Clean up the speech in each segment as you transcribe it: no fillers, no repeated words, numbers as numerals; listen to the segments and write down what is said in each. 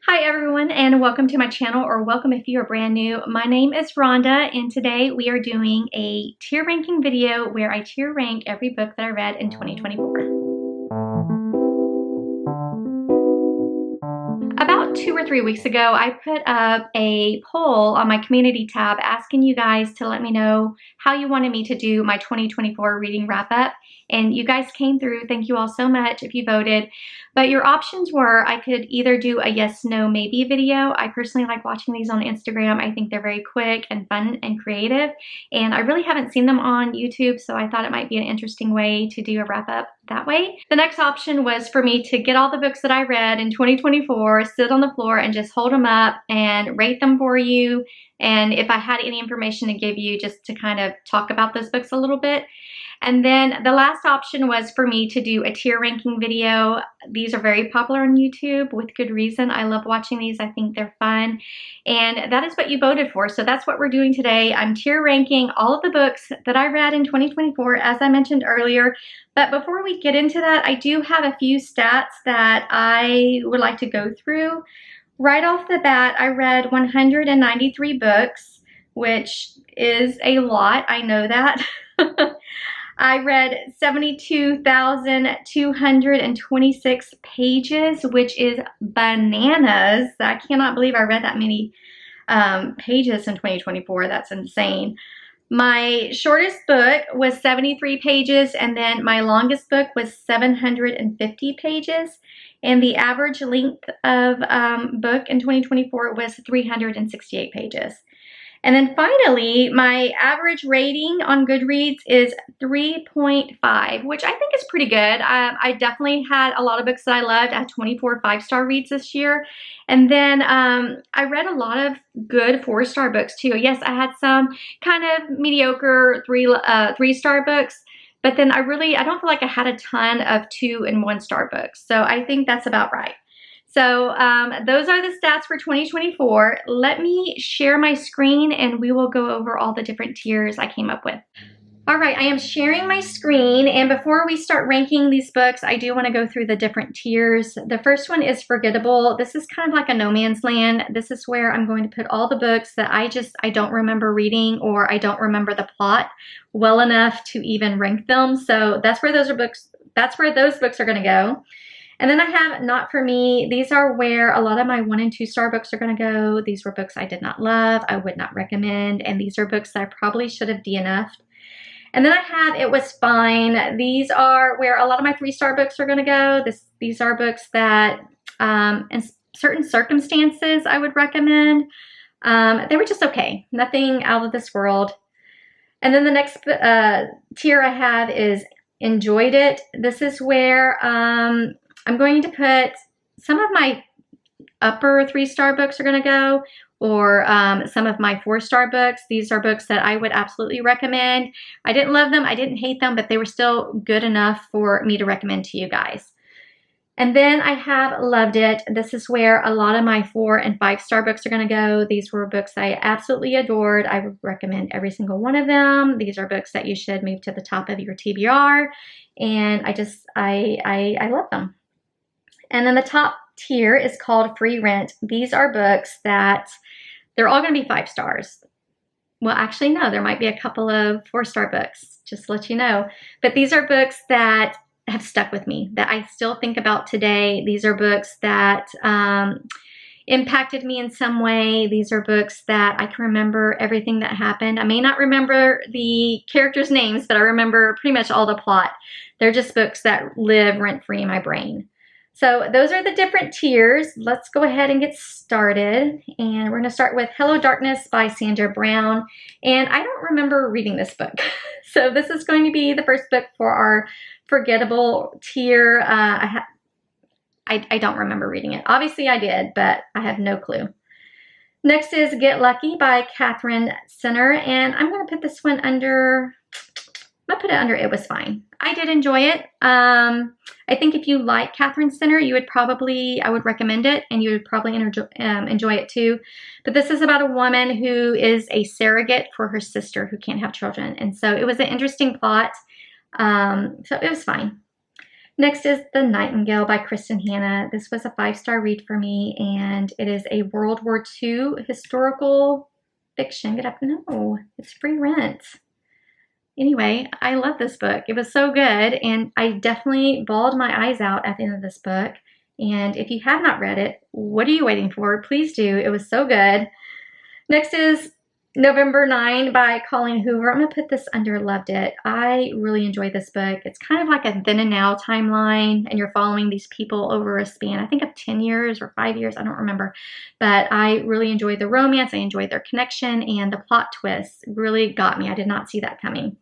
Hi everyone, and welcome to my channel, or welcome if you are brand new. My name is Rhonda, and today we are doing a tier ranking video where I tier rank every book that I read in 2024. About 2 or 3 weeks ago, I put up a poll on my community tab asking you guys to let me know how you wanted me to do my 2024 reading wrap up. And you guys came through. Thank you all so much if you voted. But your options were I could either do a yes, no, maybe video. I personally like watching these on Instagram. I think they're very quick and fun and creative. And I really haven't seen them on YouTube, so I thought it might be an interesting way to do a wrap up that way. The next option was for me to get all the books that I read in 2024, sit on the floor and just hold them up and rate them for you. And if I had any information to give you, just to kind of talk about those books a little bit. And then the last option was for me to do a tier ranking video. These are very popular on YouTube with good reason. I love watching these. I think they're fun. And that is what you voted for. So that's what we're doing today. I'm tier ranking all of the books that I read in 2024, as I mentioned earlier. But before we get into that, I do have a few stats that I would like to go through. Right off the bat, I read 193 books, which is a lot. I know that. I read 72,226 pages, which is bananas. I cannot believe I read that many pages in 2024. That's insane. My shortest book was 73 pages, and then my longest book was 750 pages. And the average length of book in 2024 was 368 pages. And then finally, my average rating on Goodreads is 3.5, which I think is pretty good. I definitely had a lot of books that I loved. I had 24 5-star reads this year. And then I read a lot of good 4-star books too. Yes, I had some kind of mediocre 3-star books, but then I don't feel like I had a ton of 2- and 1-star books. So I think that's about right. So those are the stats for 2024. Let me share my screen and we will go over all the different tiers I came up with. All right, I am sharing my screen, and before we start ranking these books, I do want to go through the different tiers. The first one is Forgettable. This is kind of like a no man's land. This is where I'm going to put all the books that I don't remember reading, or I don't remember the plot well enough to even rank them. So that's where those books are going to go. And then I have Not For Me. These are where a lot of my 1- and 2-star books are going to go. These were books I did not love, I would not recommend, and these are books that I probably should have DNF'd. And then I have It Was Fine. These are where a lot of my 3-star books are going to go. These are books that, in certain circumstances, I would recommend. They were just okay. Nothing out of this world. And then the next tier I have is Enjoyed It. This is where I'm going to put some of my upper 3-star books are going to go, or some of my 4-star books. These are books that I would absolutely recommend. I didn't love them, I didn't hate them, but they were still good enough for me to recommend to you guys. And then I have Loved It. This is where a lot of my 4- and 5-star books are going to go. These were books I absolutely adored. I would recommend every single one of them. These are books that you should move to the top of your TBR. And I love them. And then the top tier is called Free Rent. These are books that they're all going to be 5 stars. Well, actually, no, there might be a couple of 4-star books, just to let you know. But these are books that have stuck with me, that I still think about today. These are books that impacted me in some way. These are books that I can remember everything that happened. I may not remember the characters' names, but I remember pretty much all the plot. They're just books that live rent-free in my brain. So those are the different tiers. Let's go ahead and get started. And we're going to start with Hello Darkness by Sandra Brown. And I don't remember reading this book. So this is going to be the first book for our Forgettable tier. I don't remember reading it. Obviously I did, but I have no clue. Next is Get Lucky by Catherine Sinner. And I'm going to put this one under... I'm going to put it under It Was Fine. I did enjoy it. I think if you like Catherine Sinner, I would recommend it, and you would probably enjoy it too. But this is about a woman who is a surrogate for her sister who can't have children. And so it was an interesting plot. So it was fine. Next is The Nightingale by Kristen Hanna. This was a 5-star read for me, and it is a World War II historical fiction. Get up. No, it's free rent. Anyway, I love this book. It was so good, and I definitely bawled my eyes out at the end of this book. And if you have not read it, what are you waiting for? Please do. It was so good. Next is November 9 by Colleen Hoover. I'm going to put this under Loved It. I really enjoyed this book. It's kind of like a then and now timeline, and you're following these people over a span, I think, of 10 years or 5 years. I don't remember. But I really enjoyed the romance. I enjoyed their connection, and the plot twists really got me. I did not see that coming.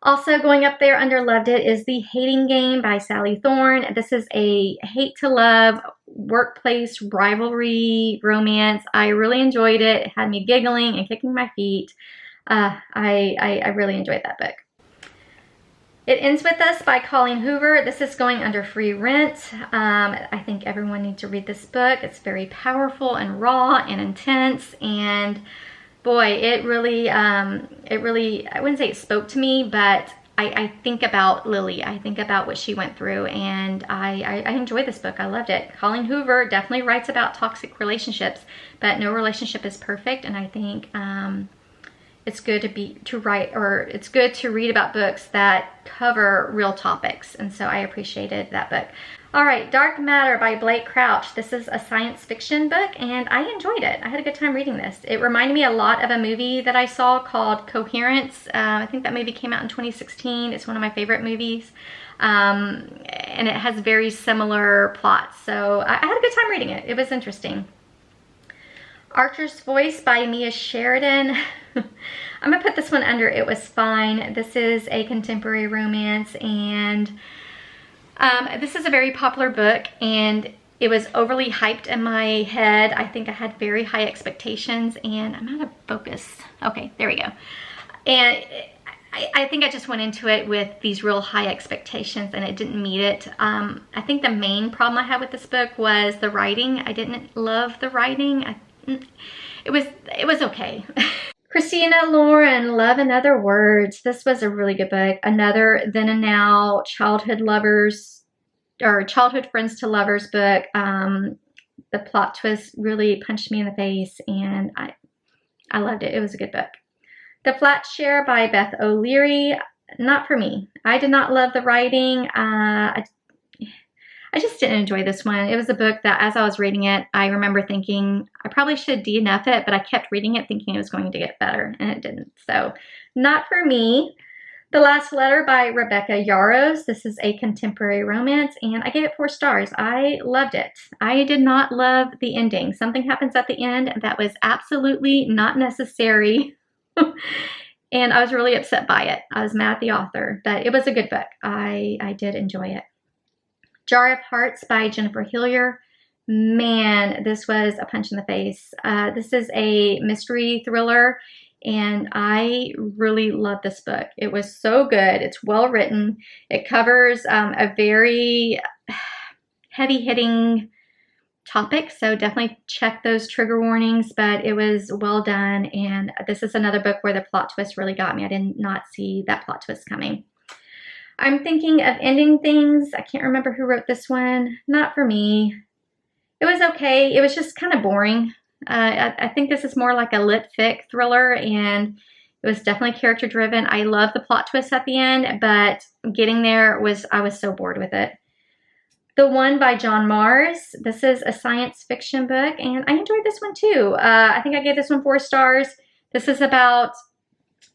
Also going up there under Loved It is The Hating Game by Sally Thorne. This is a hate to love workplace rivalry romance. I really enjoyed it. It had me giggling and kicking my feet. I really enjoyed that book. It Ends With Us by Colleen Hoover. This is going under free rent. I think everyone needs to read this book. It's very powerful and raw and intense, and boy, it really, I wouldn't say it spoke to me, but I think about Lily. I think about what she went through, and I enjoyed this book. I loved it. Colleen Hoover definitely writes about toxic relationships, but no relationship is perfect, and I think it's good it's good to read about books that cover real topics, and so I appreciated that book. All right, Dark Matter by Blake Crouch. This is a science fiction book, and I enjoyed it. I had a good time reading this. It reminded me a lot of a movie that I saw called Coherence. I think that movie came out in 2016. It's one of my favorite movies, and it has very similar plots. So I had a good time reading it. It was interesting. Archer's Voice by Mia Sheridan. I'm gonna put this one under It Was Fine. This is a contemporary romance, and this is a very popular book, and it was overly hyped in my head. I think I had very high expectations, and I'm out of focus. Okay, there we go. And I think I just went into it with these real high expectations, and it didn't meet it. I think the main problem I had with this book was the writing. I didn't love the writing. It was okay. Christina Lauren, Love in Other Words. This was a really good book. Another then and now childhood lovers, or childhood friends to lovers book. The plot twist really punched me in the face, and I loved it. It was a good book. The Flat Share by Beth O'Leary. Not for me. I did not love the writing. I just didn't enjoy this one. It was a book that, as I was reading it, I remember thinking I probably should DNF it, but I kept reading it thinking it was going to get better, and it didn't. So, not for me. The Last Letter by Rebecca Yarros. This is a contemporary romance, and I gave it 4 stars. I loved it. I did not love the ending. Something happens at the end that was absolutely not necessary, and I was really upset by it. I was mad at the author, but it was a good book. I did enjoy it. Jar of Hearts by Jennifer Hillier. Man, this was a punch in the face. This is a mystery thriller, and I really love this book. It was so good. It's well written. It covers a very heavy-hitting topic, so definitely check those trigger warnings, but it was well done, and this is another book where the plot twist really got me. I did not see that plot twist coming. I'm Thinking of Ending Things. I can't remember who wrote this one. Not for me. It was okay. It was just kind of boring. I think this is more like a lit fic thriller, and it was definitely character driven. I love the plot twist at the end, but getting there I was so bored with it. The One by John Mars. This is a science fiction book, and I enjoyed this one too. I think I gave this one 4 stars. This is about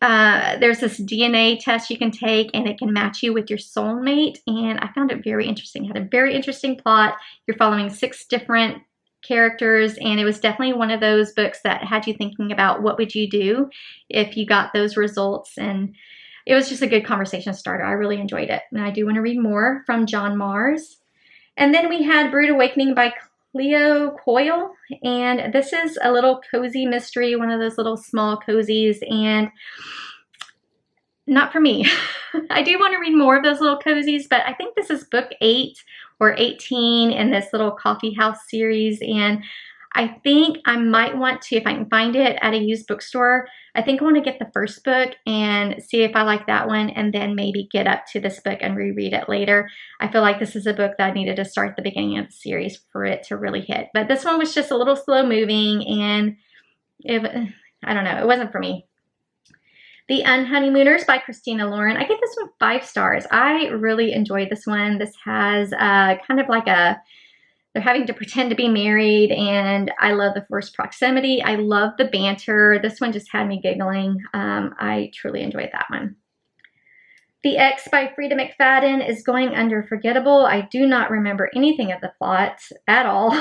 there's this DNA test you can take, and it can match you with your soulmate, and I found it very interesting. It had a very interesting plot. You're following 6 different characters, and it was definitely one of those books that had you thinking about what would you do if you got those results, and it was just a good conversation starter. I really enjoyed it, and I do want to read more from John Mars. And then we had Brood Awakening by Cleo Coyle, and this is a little cozy mystery, one of those little small cozies, and not for me. I do want to read more of those little cozies, but I think this is book 8 or 18 in this little coffee house series, and I think I might want to, if I can find it at a used bookstore, I think I want to get the first book and see if I like that one, and then maybe get up to this book and reread it later. I feel like this is a book that I needed to start at the beginning of the series for it to really hit. But this one was just a little slow moving, and I don't know, it wasn't for me. The Unhoneymooners by Christina Lauren. I give this one 5 stars. I really enjoyed this one. This has kind of like they're having to pretend to be married, and I love the forced proximity. I love the banter. This one just had me giggling. I truly enjoyed that one. The X by Frida McFadden is going under forgettable. I do not remember anything of the plot at all.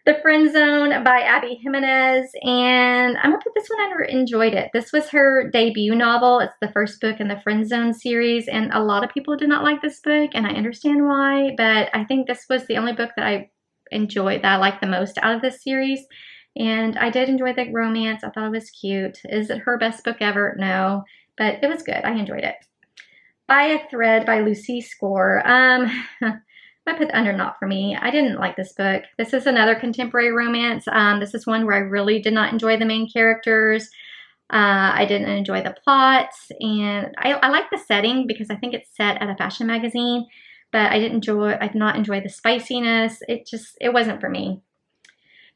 The Friend Zone by Abby Jimenez, and I'm gonna put this one under enjoyed it. This was her debut novel. It's the first book in the Friend Zone series, and a lot of people did not like this book, and I understand why, but I think this was the only book that I enjoyed, that I liked the most out of this series, and I did enjoy the romance. I thought it was cute. Is it her best book ever? No, but it was good. I enjoyed it. By a Thread by Lucy Score. I put under not for me. I didn't like this book. This is another contemporary romance. This is one where I really did not enjoy the main characters. I didn't enjoy the plot, and I like the setting because I think it's set at a fashion magazine, but I did not enjoy the spiciness. It wasn't for me.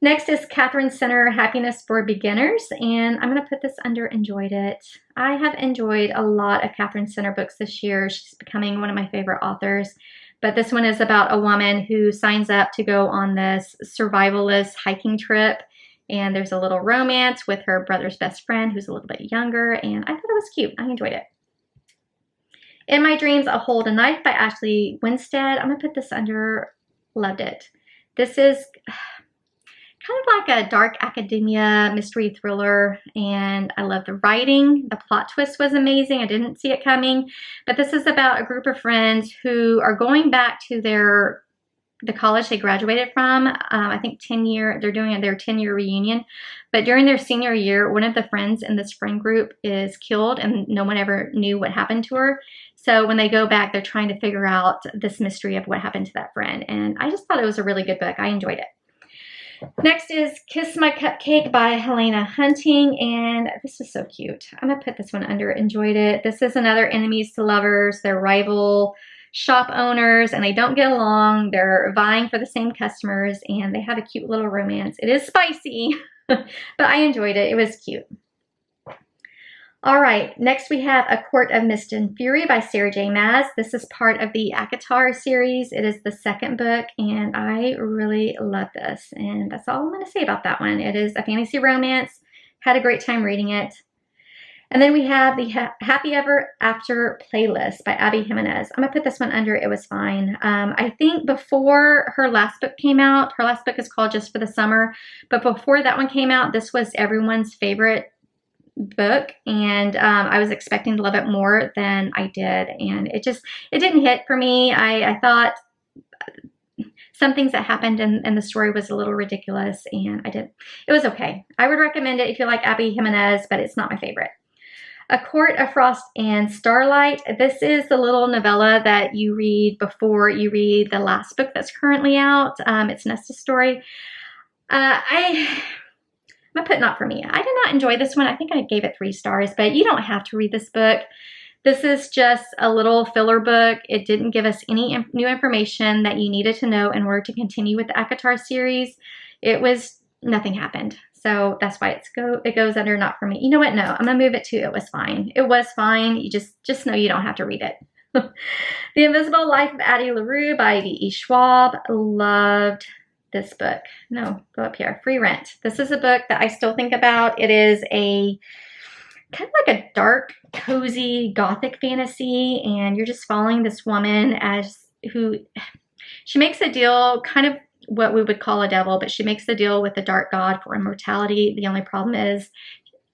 Next is Catherine Center, Happiness for Beginners, and I'm going to put this under enjoyed it. I have enjoyed a lot of Catherine Center books this year. She's becoming one of my favorite authors. But this one is about a woman who signs up to go on this survivalist hiking trip. And there's a little romance with her brother's best friend who's a little bit younger. And I thought it was cute. I enjoyed it. In My Dreams, I'll Hold a Knife by Ashley Winstead. I'm going to put this under loved it. This is kind of like a dark academia mystery thriller, and I love the writing. The plot twist was amazing. I didn't see it coming, but this is about a group of friends who are going back to the college they graduated from. I think they're doing their 10-year reunion, but during their senior year, one of the friends in this friend group is killed, and no one ever knew what happened to her. So when they go back, they're trying to figure out this mystery of what happened to that friend, and I just thought it was a really good book. I enjoyed it. Next is Kiss My Cupcake by Helena Hunting, and this is so cute. I'm going to put this one under enjoyed it. This is another enemies to lovers. They're rival shop owners, and they don't get along. They're vying for the same customers, and they have a cute little romance. It is spicy, but I enjoyed it. It was cute. All right, next we have A Court of Mist and Fury by Sarah J. Maas. This is part of the ACOTAR series. It is the second book, and I really love this. And that's all I'm going to say about that one. It is a fantasy romance. Had a great time reading it. And then we have the Happy Ever After playlist by Abby Jimenez. I'm going to put this one under It Was Fine. I think before her last book came out, her last book is called Just for the Summer, but before that one came out, this was everyone's favorite book, and I was expecting to love it more than I did, and it didn't hit for me. I thought some things that happened in the story was a little ridiculous, and it was okay. I would recommend it if you like Abby Jimenez, but it's not my favorite. A Court of Frost and Starlight. This is the little novella that you read before you read the last book that's currently out. It's Nesta's story. I'm going to put not for me. I did not enjoy this one. I think I gave it 3 stars, but you don't have to read this book. This is just a little filler book. It didn't give us any new information that you needed to know in order to continue with the ACOTAR series. Nothing happened. So that's why it goes under not for me. You know what? No, I'm going to move it to It Was Fine. It was fine. You just know you don't have to read it. The Invisible Life of Addie LaRue by V.E. Schwab. Loved this book. No, go up here. Free Rent. This is a book that I still think about. It is a kind of like a dark, cozy, gothic fantasy, and you're just following this woman she makes a deal, kind of what we would call a devil, but she makes a deal with the dark god for immortality. The only problem is,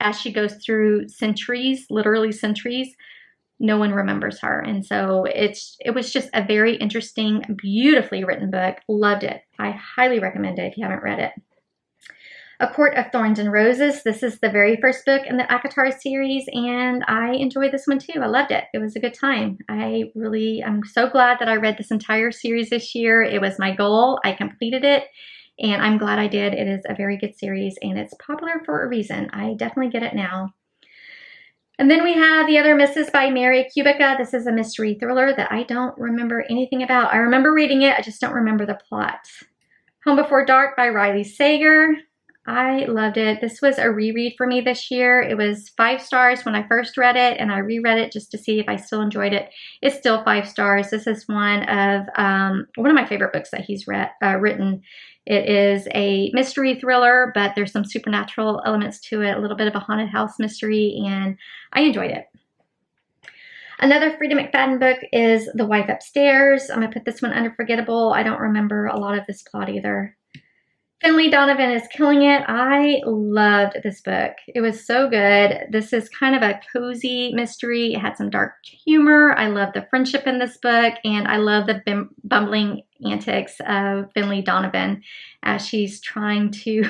as she goes through centuries, literally centuries, no one remembers her. And so it was just a very interesting, beautifully written book. Loved it. I highly recommend it if you haven't read it. A Court of Thorns and Roses. This is the very first book in the ACOTAR series, and I enjoyed this one too. I loved it. It was a good time. I'm so glad that I read this entire series this year. It was my goal. I completed it, and I'm glad I did. It is a very good series, and it's popular for a reason. I definitely get it now. And then we have The Other Misses by Mary Kubica. This is a mystery thriller that I don't remember anything about. I remember reading it, I just don't remember the plot. Home Before Dark by Riley Sager. I loved it. This was a reread for me this year. It was 5 stars when I first read it, and I reread it just to see if I still enjoyed it. It's still 5 stars. This is one of my favorite books that he's written. It is a mystery thriller, but there's some supernatural elements to it, a little bit of a haunted house mystery, and I enjoyed it. Another Frida McFadden book is The Wife Upstairs. I'm going to put this one under forgettable. I don't remember a lot of this plot either. Finley Donovan is killing it. I loved this book. It was so good. This is kind of a cozy mystery. It had some dark humor. I love the friendship in this book, and I love the bumbling antics of Finley Donovan as she's trying to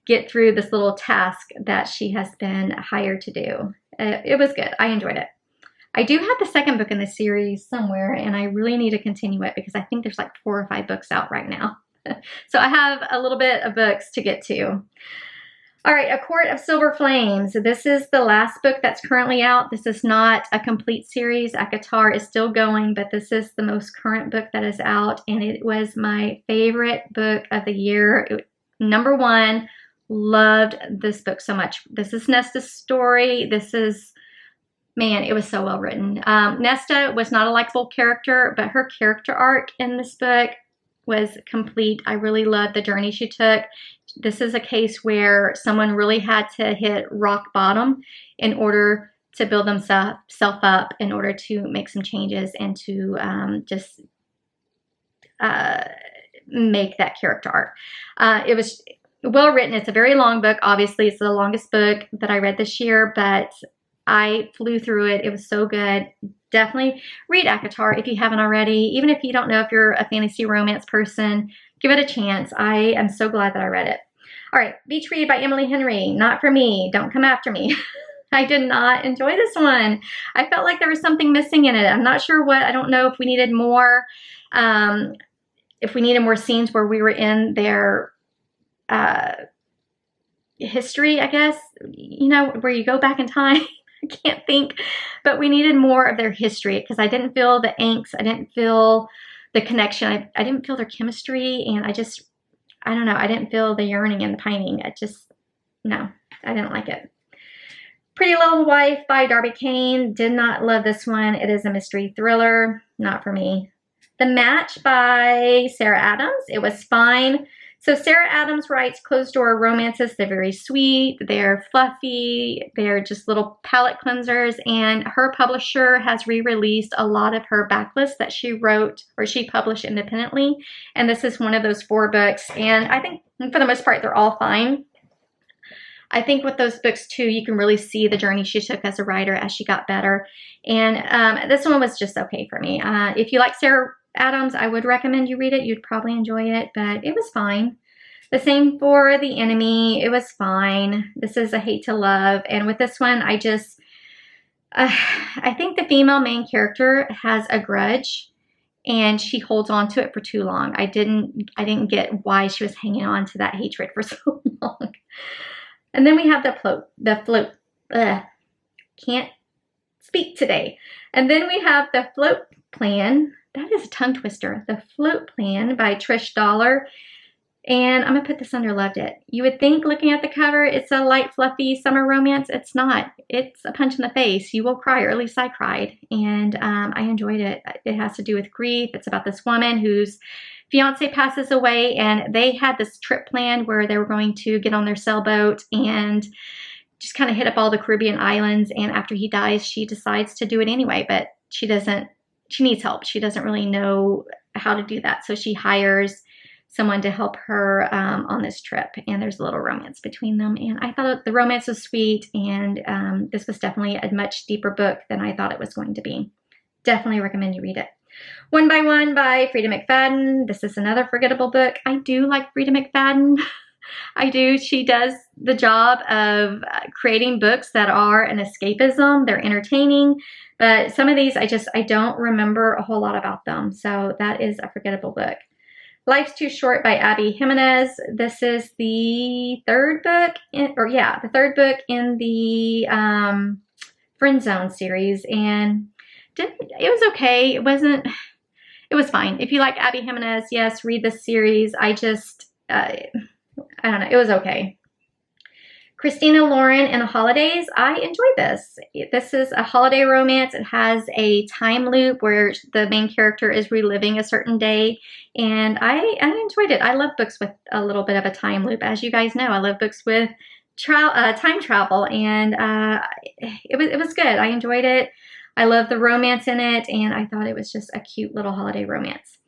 get through this little task that she has been hired to do. It was good. I enjoyed it. I do have the second book in this series somewhere, and I really need to continue it because I think there's like 4 or 5 books out right now. So I have a little bit of books to get to. All right, A Court of Silver Flames. This is the last book that's currently out. This is not a complete series. ACOTAR is still going, but this is the most current book that is out, and it was my favorite book of the year. Number 1, loved this book so much. This is Nesta's story. This is, man, it was so well written. Nesta was not a likable character, but her character arc in this book was complete. I really loved the journey she took. This is a case where someone really had to hit rock bottom in order to build themselves up, in order to make some changes and to just make that character arc. It was well written. It's a very long book. Obviously, it's the longest book that I read this year, but I flew through it. It was so good. Definitely read ACOTAR if you haven't already. Even if you don't know if you're a fantasy romance person, give it a chance. I am so glad that I read it. All right, Beach Read by Emily Henry. Not for me. Don't come after me. I did not enjoy this one. I felt like there was something missing in it. I'm not sure what. I don't know if we needed more, scenes where we were in their history, I guess, you know, where you go back in time. I can't think, but we needed more of their history because I didn't feel the angst. I didn't feel the connection. I didn't feel their chemistry, and I don't know. I didn't feel the yearning and the pining. No, I didn't like it. Pretty Little Wife by Darby Kane. Did not love this one. It is a mystery thriller. Not for me. The Match by Sarah Adams. It was fine. So Sarah Adams writes closed-door romances. They're very sweet, they're fluffy, they're just little palate cleansers, and her publisher has re-released a lot of her backlists that she wrote or she published independently, and this is one of those 4 books, and I think for the most part they're all fine. I think with those books too, you can really see the journey she took as a writer as she got better, and this one was just okay for me. If you like Sarah Adams, I would recommend you read it. You'd probably enjoy it, but it was fine. The same for The Enemy. It was fine. This is A Hate to Love. And with this one, I think the female main character has a grudge and she holds on to it for too long. I didn't get why she was hanging on to that hatred for so long. And then we have the float. Can't speak today. And then we have The Float Plan. That is a tongue twister. The Float Plan by Trish Dollar. And I'm going to put this under loved it. You would think looking at the cover, it's a light, fluffy summer romance. It's not. It's a punch in the face. You will cry, or at least I cried. And I enjoyed it. It has to do with grief. It's about this woman whose fiance passes away, and they had this trip planned where they were going to get on their sailboat and just kind of hit up all the Caribbean islands. And after he dies, she decides to do it anyway, but she needs help. She doesn't really know how to do that. So she hires someone to help her on this trip, and there's a little romance between them. And I thought the romance was sweet, and this was definitely a much deeper book than I thought it was going to be. Definitely recommend you read it. One by One by Frida McFadden. This is another forgettable book. I do like Frida McFadden. I do. She does the job of creating books that are an escapism. They're entertaining, but some of these I don't remember a whole lot about them. So that is a forgettable book. Life's Too Short by Abby Jimenez. This is the third book, the third book in the Friend Zone series, and it was okay. It was fine. If you like Abby Jimenez, yes, read this series. I don't know, it was okay. Christina Lauren and the Holidays. I enjoyed this. This is a holiday romance. It has a time loop where the main character is reliving a certain day, and I enjoyed it. I love books with a little bit of a time loop. As you guys know, I love books with time travel, and it was good. I enjoyed it. I love the romance in it, and I thought it was just a cute little holiday romance.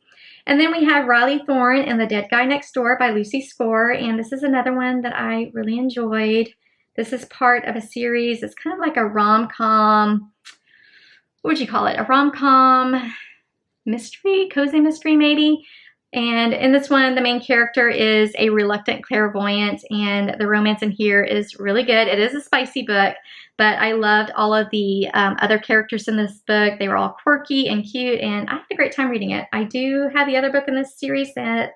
And then we have Riley Thorne and the Dead Guy Next Door by Lucy Score, and this is another one that I really enjoyed. This is part of a series. It's kind of like a rom-com, what would you call it? A rom-com mystery, cozy mystery maybe. And in this one, the main character is a reluctant clairvoyant, and the romance in here is really good. It is a spicy book, but I loved all of the other characters in this book. They were all quirky and cute, and I had a great time reading it. I do have the other book in this series that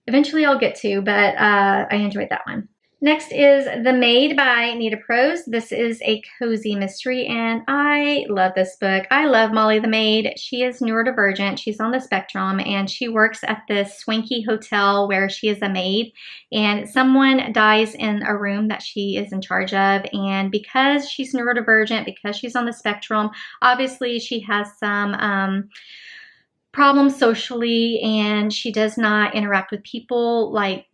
eventually I'll get to, but I enjoyed that one. Next is The Maid by Nita Prose. This is a cozy mystery, and I love this book. I love Molly the Maid. She is neurodivergent. She's on the spectrum, and she works at this swanky hotel where she is a maid, and someone dies in a room that she is in charge of, and because she's neurodivergent, because she's on the spectrum, obviously she has some problems socially, and she does not interact with people like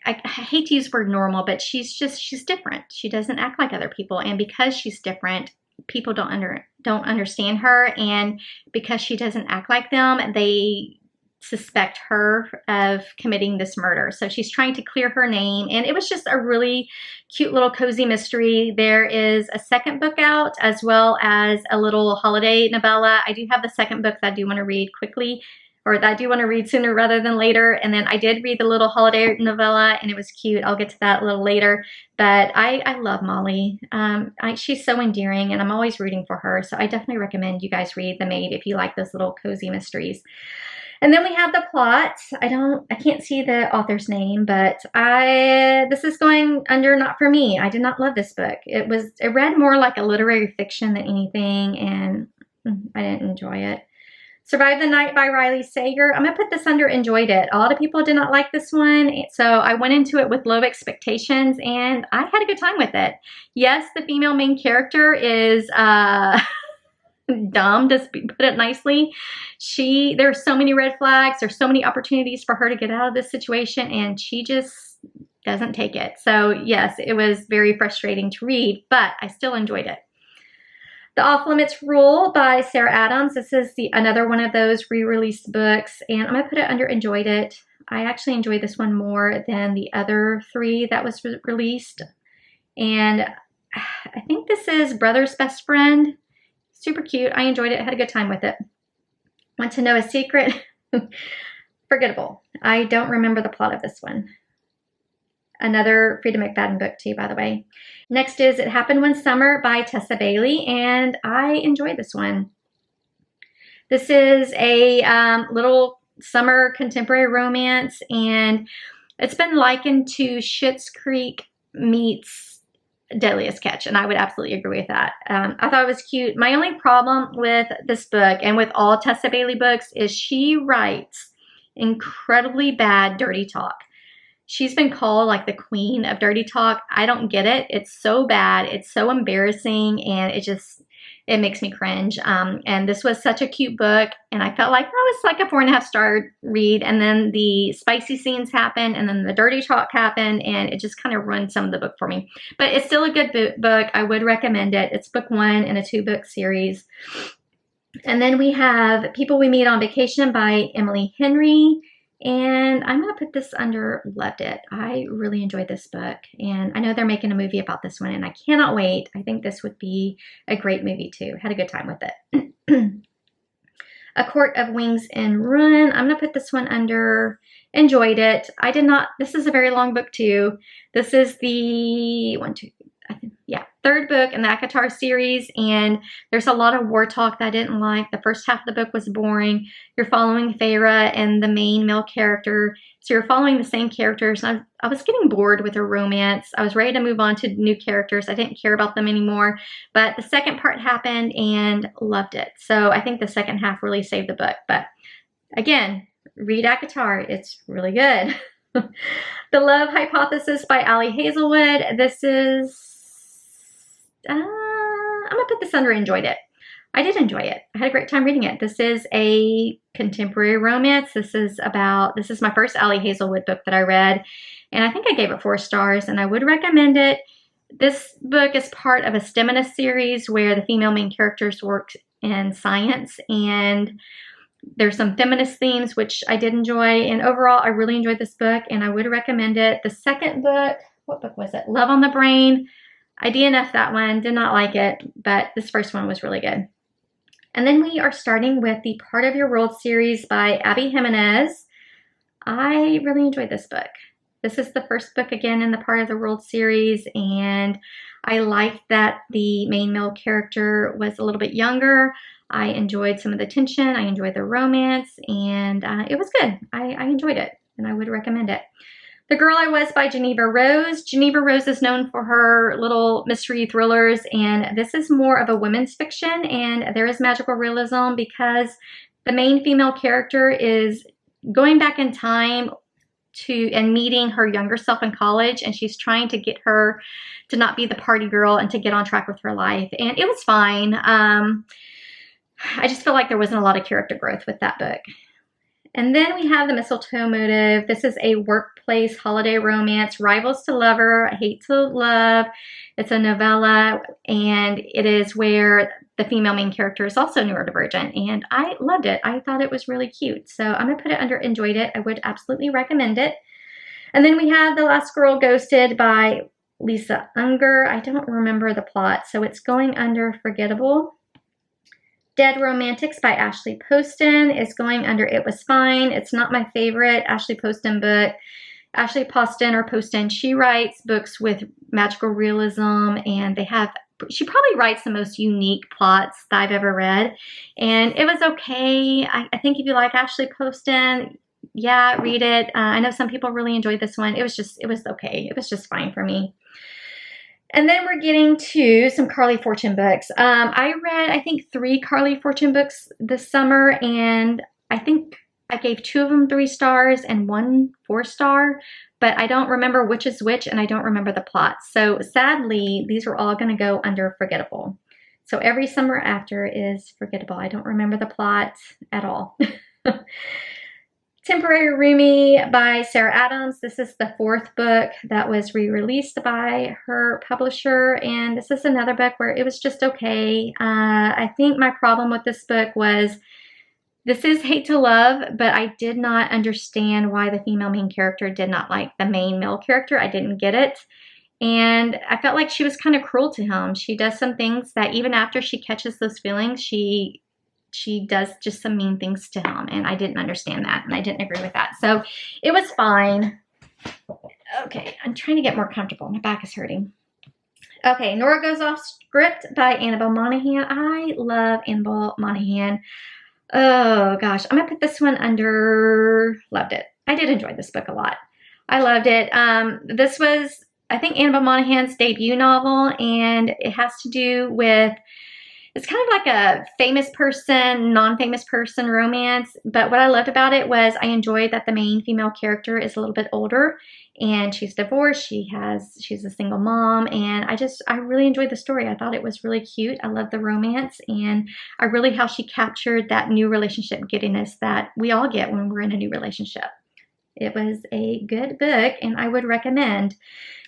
I hate to use the word normal, but she's different. She doesn't act like other people, and because she's different, people don't understand her, and because she doesn't act like them, they suspect her of committing this murder. So she's trying to clear her name, and it was just a really cute little cozy mystery. There is a second book out, as well as a little holiday novella. I do have the second book that I do want to read quickly, or that I do want to read sooner rather than later. And then I did read the little holiday novella, and it was cute. I'll get to that a little later. But I love Molly. She's so endearing, and I'm always rooting for her. So I definitely recommend you guys read The Maid if you like those little cozy mysteries. And then we have the plot. I can't see the author's name, but this is going under Not For Me. I did not love this book. It read more like a literary fiction than anything, and I didn't enjoy it. Survive the Night by Riley Sager. I'm going to put this under enjoyed it. A lot of people did not like this one, so I went into it with low expectations, and I had a good time with it. Yes, the female main character is dumb, to put it nicely. There's so many red flags. There's so many opportunities for her to get out of this situation, and she just doesn't take it. So yes, it was very frustrating to read, but I still enjoyed it. The Off Limits Rule by Sarah Adams. This is another one of those re-released books, and I'm going to put it under enjoyed it. I actually enjoyed this one more than the other three that was released. And I think this is Brother's Best Friend. Super cute. I enjoyed it. Had a good time with it. Want to know a secret? Forgettable. I don't remember the plot of this one. Another Frida McFadden book too, by the way. Next is It Happened One Summer by Tessa Bailey, and I enjoyed this one. This is a little summer contemporary romance, and it's been likened to Schitt's Creek meets Deadliest Catch, and I would absolutely agree with that. I thought it was cute. My only problem with this book, and with all Tessa Bailey books, is she writes incredibly bad dirty talk. She's been called like the queen of dirty talk. I don't get it. It's so bad. It's so embarrassing, and it makes me cringe. And this was such a cute book, and I felt like that was like a 4.5-star read. And then the spicy scenes happened, and then the dirty talk happened, and it just kind of ruined some of the book for me. But it's still a good book. I would recommend it. It's book 1 in a 2-book series. And then we have People We Meet on Vacation by Emily Henry. And I'm going to put this under loved it. I really enjoyed this book, and I know they're making a movie about this one, and I cannot wait. I think this would be a great movie too. Had a good time with it. A Court of Wings and Ruin. I'm going to put this one under enjoyed it. This is a very long book too. This is the third book in the ACOTAR series, and there's a lot of war talk that I didn't like. The first half of the book was boring. You're following Feyre and the main male character, so you're following the same characters. I was getting bored with her romance. I was ready to move on to new characters. I didn't care about them anymore, but the second part happened and loved it. So I think the second half really saved the book. But again, read ACOTAR. It's really good. The Love Hypothesis by Ali Hazelwood. This is, I'm going to put this under enjoyed it. I did enjoy it. I had a great time reading it. This is a contemporary romance. This is my first Ali Hazelwood book that I read, and I think I gave it 4 stars, and I would recommend it. This book is part of a STEMinist series where the female main characters work in science, and there's some feminist themes, which I did enjoy. And overall, I really enjoyed this book, and I would recommend it. The second book, what book was it? Love on the Brain. I DNF'd that one, did not like it, but this first one was really good. And then we are starting with the Part of Your World series by Abby Jimenez. I really enjoyed this book. This is the first book again in the Part of the World series, and I liked that the main male character was a little bit younger. I enjoyed some of the tension. I enjoyed the romance, and it was good. I enjoyed it, and I would recommend it. The Girl I Was by Geneva Rose. Geneva Rose is known for her little mystery thrillers, and this is more of a women's fiction, and there is magical realism because the main female character is going back in time and meeting her younger self in college, and she's trying to get her to not be the party girl and to get on track with her life, and it was fine. I just feel like there wasn't a lot of character growth with that book. And then we have The Mistletoe Motive. This is a workplace holiday romance, rivals to lover, hate to love. It's a novella, and it is where the female main character is also neurodivergent, and I loved it. I thought it was really cute. So I'm going to put it under enjoyed it. I would absolutely recommend it. And then we have The Last Girl Ghosted by Lisa Unger. I don't remember the plot, so it's going under forgettable. Dead Romantics by Ashley Poston is going under It Was Fine. It's not my favorite Ashley Poston book. Ashley Poston or Poston, she writes books with magical realism, and she probably writes the most unique plots that I've ever read. And it was okay. I think if you like Ashley Poston, yeah, read it. I know some people really enjoyed this one. It was okay. It was just fine for me. And then we're getting to some Carly Fortune books. I read, I think, 3 Carly Fortune books this summer, and I think I gave 2 of them 3 stars and 1 4-star, but I don't remember which is which, and I don't remember the plot. So sadly, these are all going to go under forgettable. So Every Summer After is forgettable. I don't remember the plot at all. Temporary Roomie by Sarah Adams. This is the 4th book that was re-released by her publisher, and this is another book where it was just okay. I think my problem with this book was this is hate to love, but I did not understand why the female main character did not like the main male character. I didn't get it, and I felt like she was kind of cruel to him. She does some things that even after she catches those feelings, she does just some mean things to him, and I didn't understand that, and I didn't agree with that. So it was fine. Okay, I'm trying to get more comfortable. My back is hurting. Okay, Nora Goes Off Script by Annabelle Monaghan. I love Annabelle Monaghan. Oh gosh, I'm gonna put this one under loved it. I did enjoy this book a lot. I loved it. This was, I think, Annabelle Monaghan's debut novel, and it has to do with, it's kind of like a famous person, non-famous person romance. But what I loved about it was I enjoyed that the main female character is a little bit older, and she's divorced. She's a single mom, and I really enjoyed the story. I thought it was really cute. I love the romance, and I really how she captured that new relationship giddiness that we all get when we're in a new relationship. It was a good book, and I would recommend.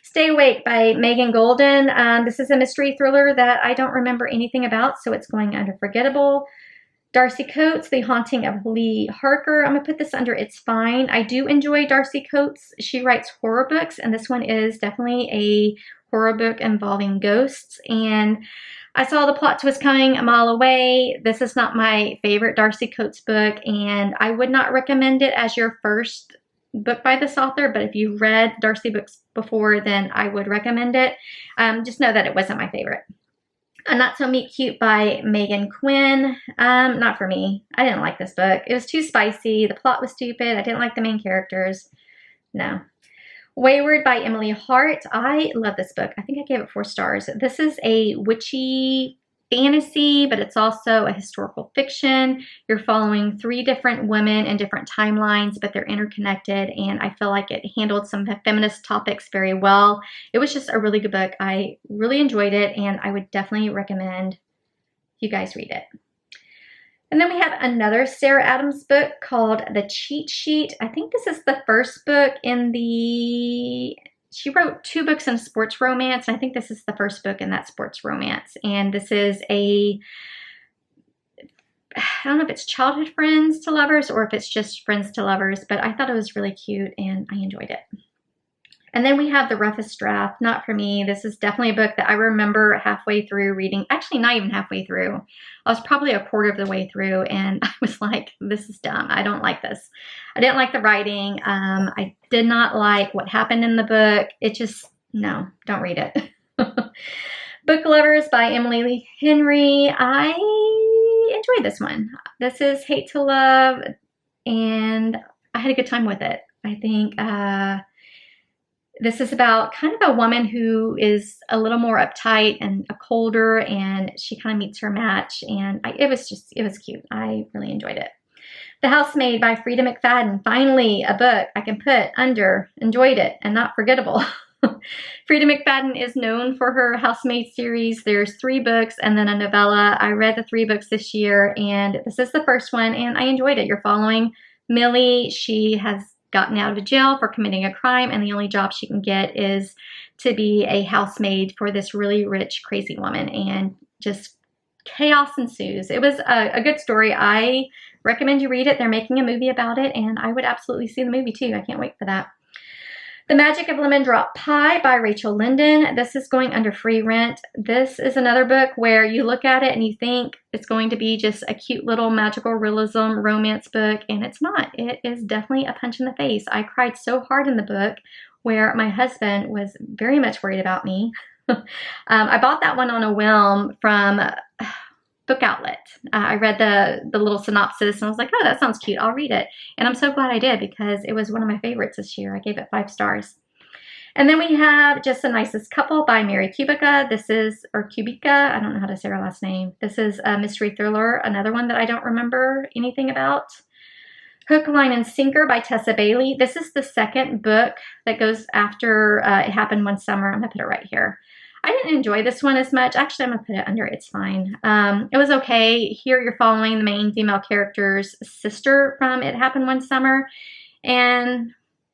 Stay Awake by Megan Golden. This is a mystery thriller that I don't remember anything about, so it's going under forgettable. Darcy Coates, The Haunting of Lee Harker. I'm going to put this under It's Fine. I do enjoy Darcy Coates. She writes horror books, and this one is definitely a horror book involving ghosts. And I saw the plot twist coming a mile away. This is not my favorite Darcy Coates book, and I would not recommend it as your first book by this author, but if you've read Darcy books before, then I would recommend it. Just know that it wasn't my favorite. A Not So Meet Cute by Megan Quinn. Not for me. I didn't like this book. It was too spicy. The plot was stupid. I didn't like the main characters. No. Wayward by Emily Hart. I love this book. I think I gave it 4 stars. This is a witchy fantasy, but it's also a historical fiction. You're following 3 different women in different timelines, but they're interconnected, and I feel like it handled some feminist topics very well. It was just a really good book. I really enjoyed it, and I would definitely recommend you guys read it. And then we have another Sarah Adams book called The Cheat Sheet. I think this is the first book in the... She wrote 2 books in sports romance. I think this is the first book in that sports romance. And this is a... I don't know if it's childhood friends to lovers or if it's just friends to lovers, but I thought it was really cute and I enjoyed it. And then we have The Roughest Draft. Not for me. This is definitely a book that I remember halfway through reading. Actually, not even halfway through. I was probably a quarter of the way through, and I was like, this is dumb. I don't like this. I didn't like the writing. I did not like what happened in the book. It just, no, don't read it. Book Lovers by Emily Lee Henry. I enjoyed this one. This is Hate to Love, and I had a good time with it. I think... this is about kind of a woman who is a little more uptight and a colder, and she kind of meets her match, and it was cute. I really enjoyed it. The Housemaid by Frida McFadden. Finally, a book I can put under enjoyed it and not forgettable. Frida McFadden is known for her Housemaid series. There's 3 books and then a novella. I read the 3 books this year, and this is the first one, and I enjoyed it. You're following Millie. She has gotten out of jail for committing a crime, and the only job she can get is to be a housemaid for this really rich, crazy woman, and just chaos ensues. It was a good story. I recommend you read it. They're making a movie about it, and I would absolutely see the movie too. I can't wait for that. The Magic of Lemon Drop Pie by Rachel Linden. This is going under free rent. This is another book where you look at it and you think it's going to be just a cute little magical realism romance book, and it's not. It is definitely a punch in the face. I cried so hard in the book where my husband was very much worried about me. I bought that one on a whim from Book Outlet. I read the little synopsis and I was like, oh, that sounds cute. I'll read it. And I'm so glad I did because it was one of my favorites this year. I gave it 5 stars. And then we have Just the Nicest Couple by Mary Kubica. This is, or Kubica, I don't know how to say her last name. This is a mystery thriller, another one that I don't remember anything about. Hook, Line, and Sinker by Tessa Bailey. This is the second book that goes after It Happened One Summer. I'm going to put it right here. I didn't enjoy this one as much. Actually, I'm going to put it under It's Fine. It was okay. Here you're following the main female character's sister from It Happened One Summer. And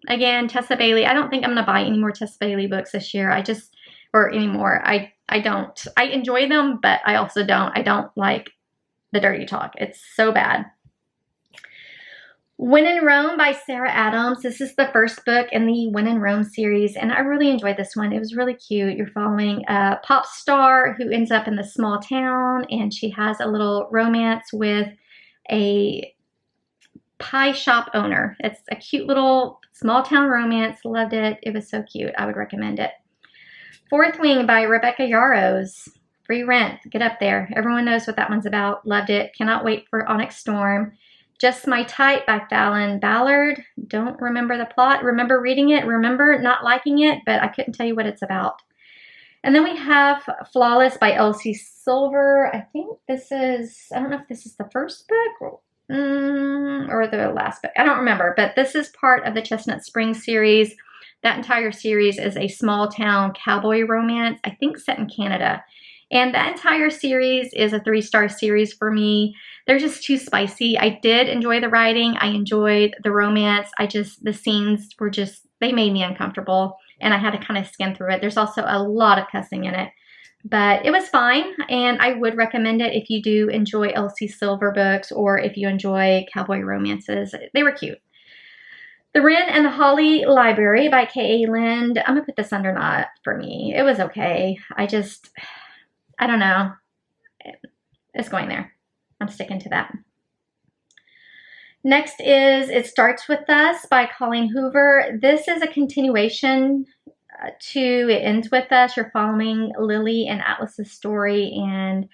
again, Tessa Bailey. I don't think I'm going to buy any more Tessa Bailey books this year. Or anymore. I don't. I enjoy them, but I also don't. I don't like the dirty talk. It's so bad. When in Rome by Sarah Adams. This is the first book in the When in Rome series, and I really enjoyed this one. It was really cute. You're following a pop star who ends up in this small town, and she has a little romance with a pie shop owner. It's a cute little small town romance. Loved it. It was so cute. I would recommend it. Fourth Wing by Rebecca Yarros. Free rent. Get up there. Everyone knows what that one's about. Loved it. Cannot wait for Onyx Storm. Just My Type by Fallon Ballard. Don't remember the plot. Remember reading it. Remember not liking it, but I couldn't tell you what it's about. And then we have Flawless by Elsie Silver. I think this is, I don't know if this is the first book or the last book. I don't remember, but this is part of the Chestnut Springs series. That entire series is a small town cowboy romance, I think set in Canada. And that entire series is a 3-star series for me. They're just too spicy. I did enjoy the writing. I enjoyed the romance. The scenes were just, they made me uncomfortable. And I had to kind of skim through it. There's also a lot of cussing in it. But it was fine. And I would recommend it if you do enjoy Elsie Silver books or if you enjoy cowboy romances. They were cute. The Wren and the Holly Library by K.A. Lind. I'm going to put this under not for me. It was okay. I don't know. It's going there. I'm sticking to that. Next is It Starts With Us by Colleen Hoover. This is a continuation to It Ends With Us. You're following Lily and Atlas's story. And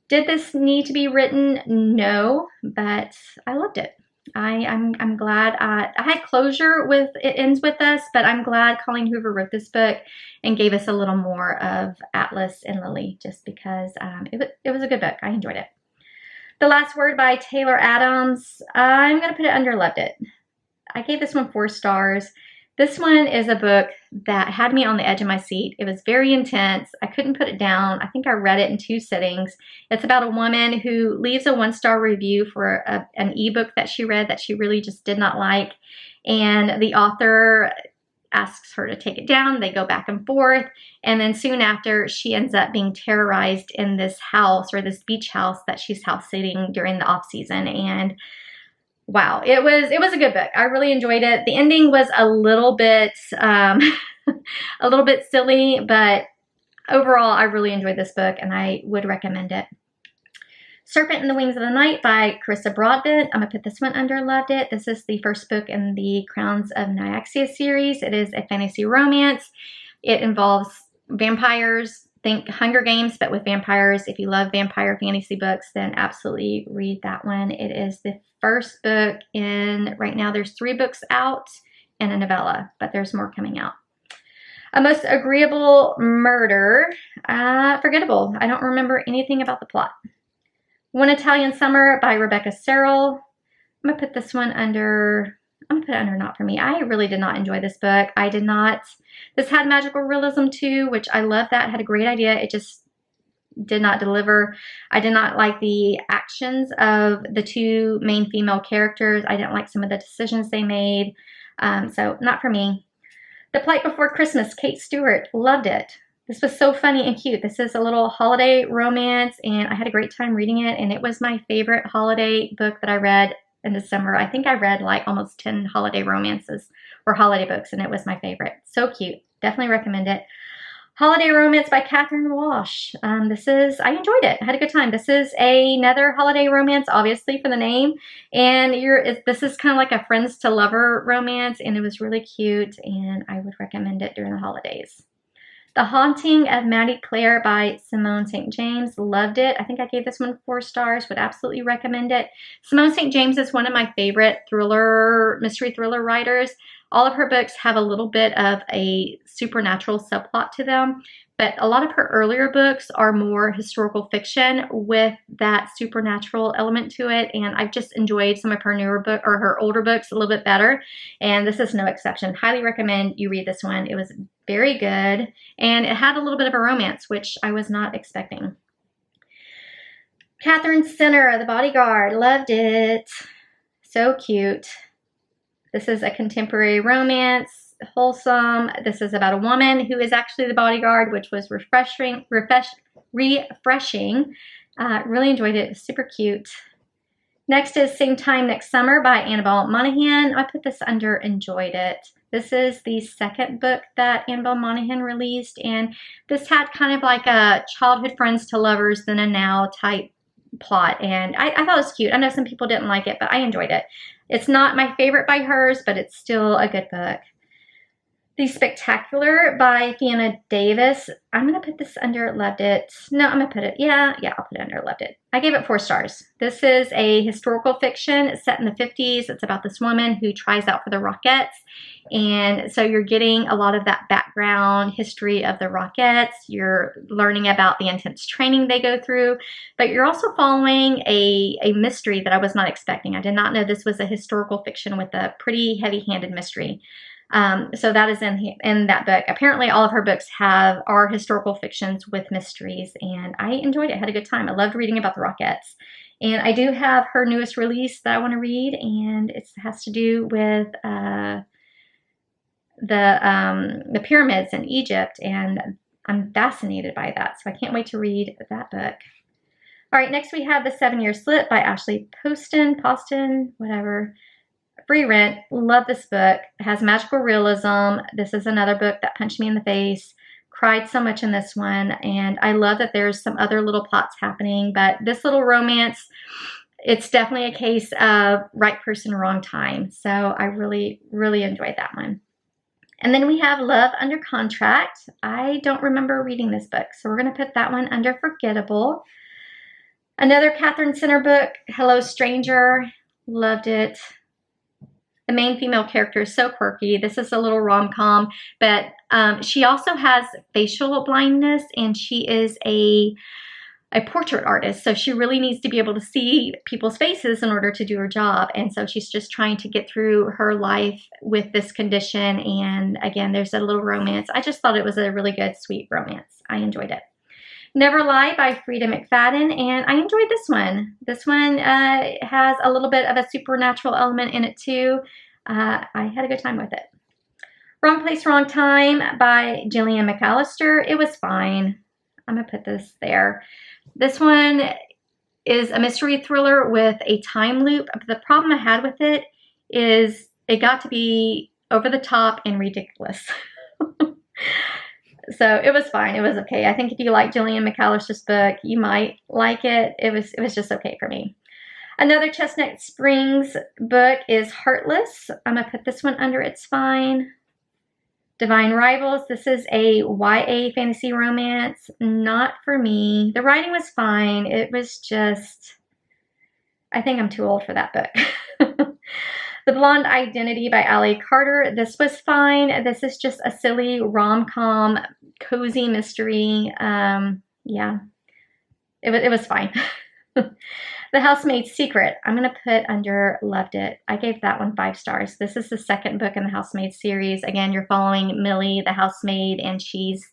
did this need to be written? No, but I loved it. I'm glad I had closure with It Ends With Us, but I'm glad Colleen Hoover wrote this book and gave us a little more of Atlas and Lily, just because it was a good book. I enjoyed it. The Last Word by Taylor Adams. I'm going to put it under Loved It. I gave this one 4 stars. This one is a book that had me on the edge of my seat. It was very intense. I couldn't put it down. I think I read it in 2 sittings. It's about a woman who leaves a 1-star review for an ebook that she read that she really just did not like. And the author asks her to take it down. They go back and forth. And then soon after, she ends up being terrorized in this house, or this beach house that she's house sitting during the off season. And wow, it was a good book. I really enjoyed it. The ending was a little bit silly, but overall, I really enjoyed this book and I would recommend it. Serpent in the Wings of the Night by Carissa Broadbent. I'm going to put this one under Loved It. This is the first book in the Crowns of Nyaxia series. It is a fantasy romance. It involves vampires. Think Hunger Games, but with vampires. If you love vampire fantasy books, then absolutely read that one. It is the first book in, right now there's 3 books out and a novella, but there's more coming out. A Most Agreeable Murder. Forgettable. I don't remember anything about the plot. One Italian Summer by Rebecca Serrell. I'm going to put this one under, I'm going to put it under Not For Me. I really did not enjoy this book. This had magical realism too, which I love that. It had a great idea. It just did not deliver. I did not like the actions of the 2 main female characters. I didn't like some of the decisions they made. So not for me. The Plight Before Christmas, Kate Stewart. Loved it. This was so funny and cute. This is a little holiday romance, and I had a great time reading it, and it was my favorite holiday book that I read in December. I think I read like almost 10 holiday romances or holiday books, and it was my favorite. So cute. Definitely recommend it. Holiday Romance by Catherine Walsh. I enjoyed it. I had a good time. This is another holiday romance, obviously, for the name. And this is kind of like a friends to lover romance, and it was really cute, and I would recommend it during the holidays. The Haunting of Maddie Clare by Simone St. James. Loved it. I think I gave this one 4 stars. Would absolutely recommend it. Simone St. James is one of my favorite mystery thriller writers. All of her books have a little bit of a supernatural subplot to them, but a lot of her earlier books are more historical fiction with that supernatural element to it, and I've just enjoyed some of her newer book or her older books a little bit better, and this is no exception. Highly recommend you read this one. It was very good, and it had a little bit of a romance, which I was not expecting. Catherine Sinner, The Bodyguard. Loved it. So cute. This is a contemporary romance, wholesome. This is about a woman who is actually the bodyguard, which was refreshing. Really enjoyed it. It was super cute. Next is Same Time Next Summer by Annabelle Monaghan. I put this under Enjoyed It. This is the second book that Annabelle Monaghan released, and this had kind of like a childhood friends to lovers then and now type plot, and I thought it was cute. I know some people didn't like it, but I enjoyed it. It's not my favorite by hers, but it's still a good book. The Spectacular by Fiona Davis. I'm going to put this under Loved It. No, I'm going to put it, yeah, I'll put it under Loved It. I gave it 4 stars. This is a historical fiction set in the 50s. It's about this woman who tries out for the Rockettes. And so you're getting a lot of that background history of the Rockettes. You're learning about the intense training they go through, but you're also following a mystery that I was not expecting. I did not know this was a historical fiction with a pretty heavy-handed mystery. So that is in that book. Apparently all of her books are historical fictions with mysteries, and I enjoyed it. I had a good time. I loved reading about the Rockettes. And I do have her newest release that I want to read, and it has to do with the pyramids in Egypt, and I'm fascinated by that. So I can't wait to read that book. All right, next we have The 7-Year Slip by Ashley Poston, whatever. Free Rent. Love this book. It has magical realism. This is another book that punched me in the face. Cried so much in this one, and I love that there's some other little plots happening, but this little romance it's definitely a case of right person, wrong time. So I really, really enjoyed that one. And then we have Love Under Contract. I don't remember reading this book, so we're going to put that one under forgettable. Another Catherine Center book, Hello Stranger. Loved it. The main female character is so quirky. This is a little rom-com, but she also has facial blindness, and she is a portrait artist. So she really needs to be able to see people's faces in order to do her job. And so she's just trying to get through her life with this condition. And again, there's a little romance. I just thought it was a really good, sweet romance. I enjoyed it. Never Lie by Frida McFadden, and I enjoyed this one. This one has a little bit of a supernatural element in it too. I had a good time with it. Wrong Place, Wrong Time by Gillian McAllister. It was fine. I'm going to put this there. This one is a mystery thriller with a time loop. The problem I had with it is it got to be over the top and ridiculous. So it was fine. It was okay. I think if you like Gillian McAllister's book, you might like it. It was just okay for me. Another Chestnut Springs book is Heartless. I'm going to put this one under It's Fine. Divine Rivals. This is a YA fantasy romance. Not for me. The writing was fine. It was just, I think I'm too old for that book. The Blonde Identity by Allie Carter. This was fine. This is just a silly rom-com, cozy mystery. Yeah, it was fine. The Housemaid's Secret. I'm going to put under Loved It. I gave that one 5 stars. This is the second book in the Housemaid series. Again, you're following Millie, the housemaid, and she's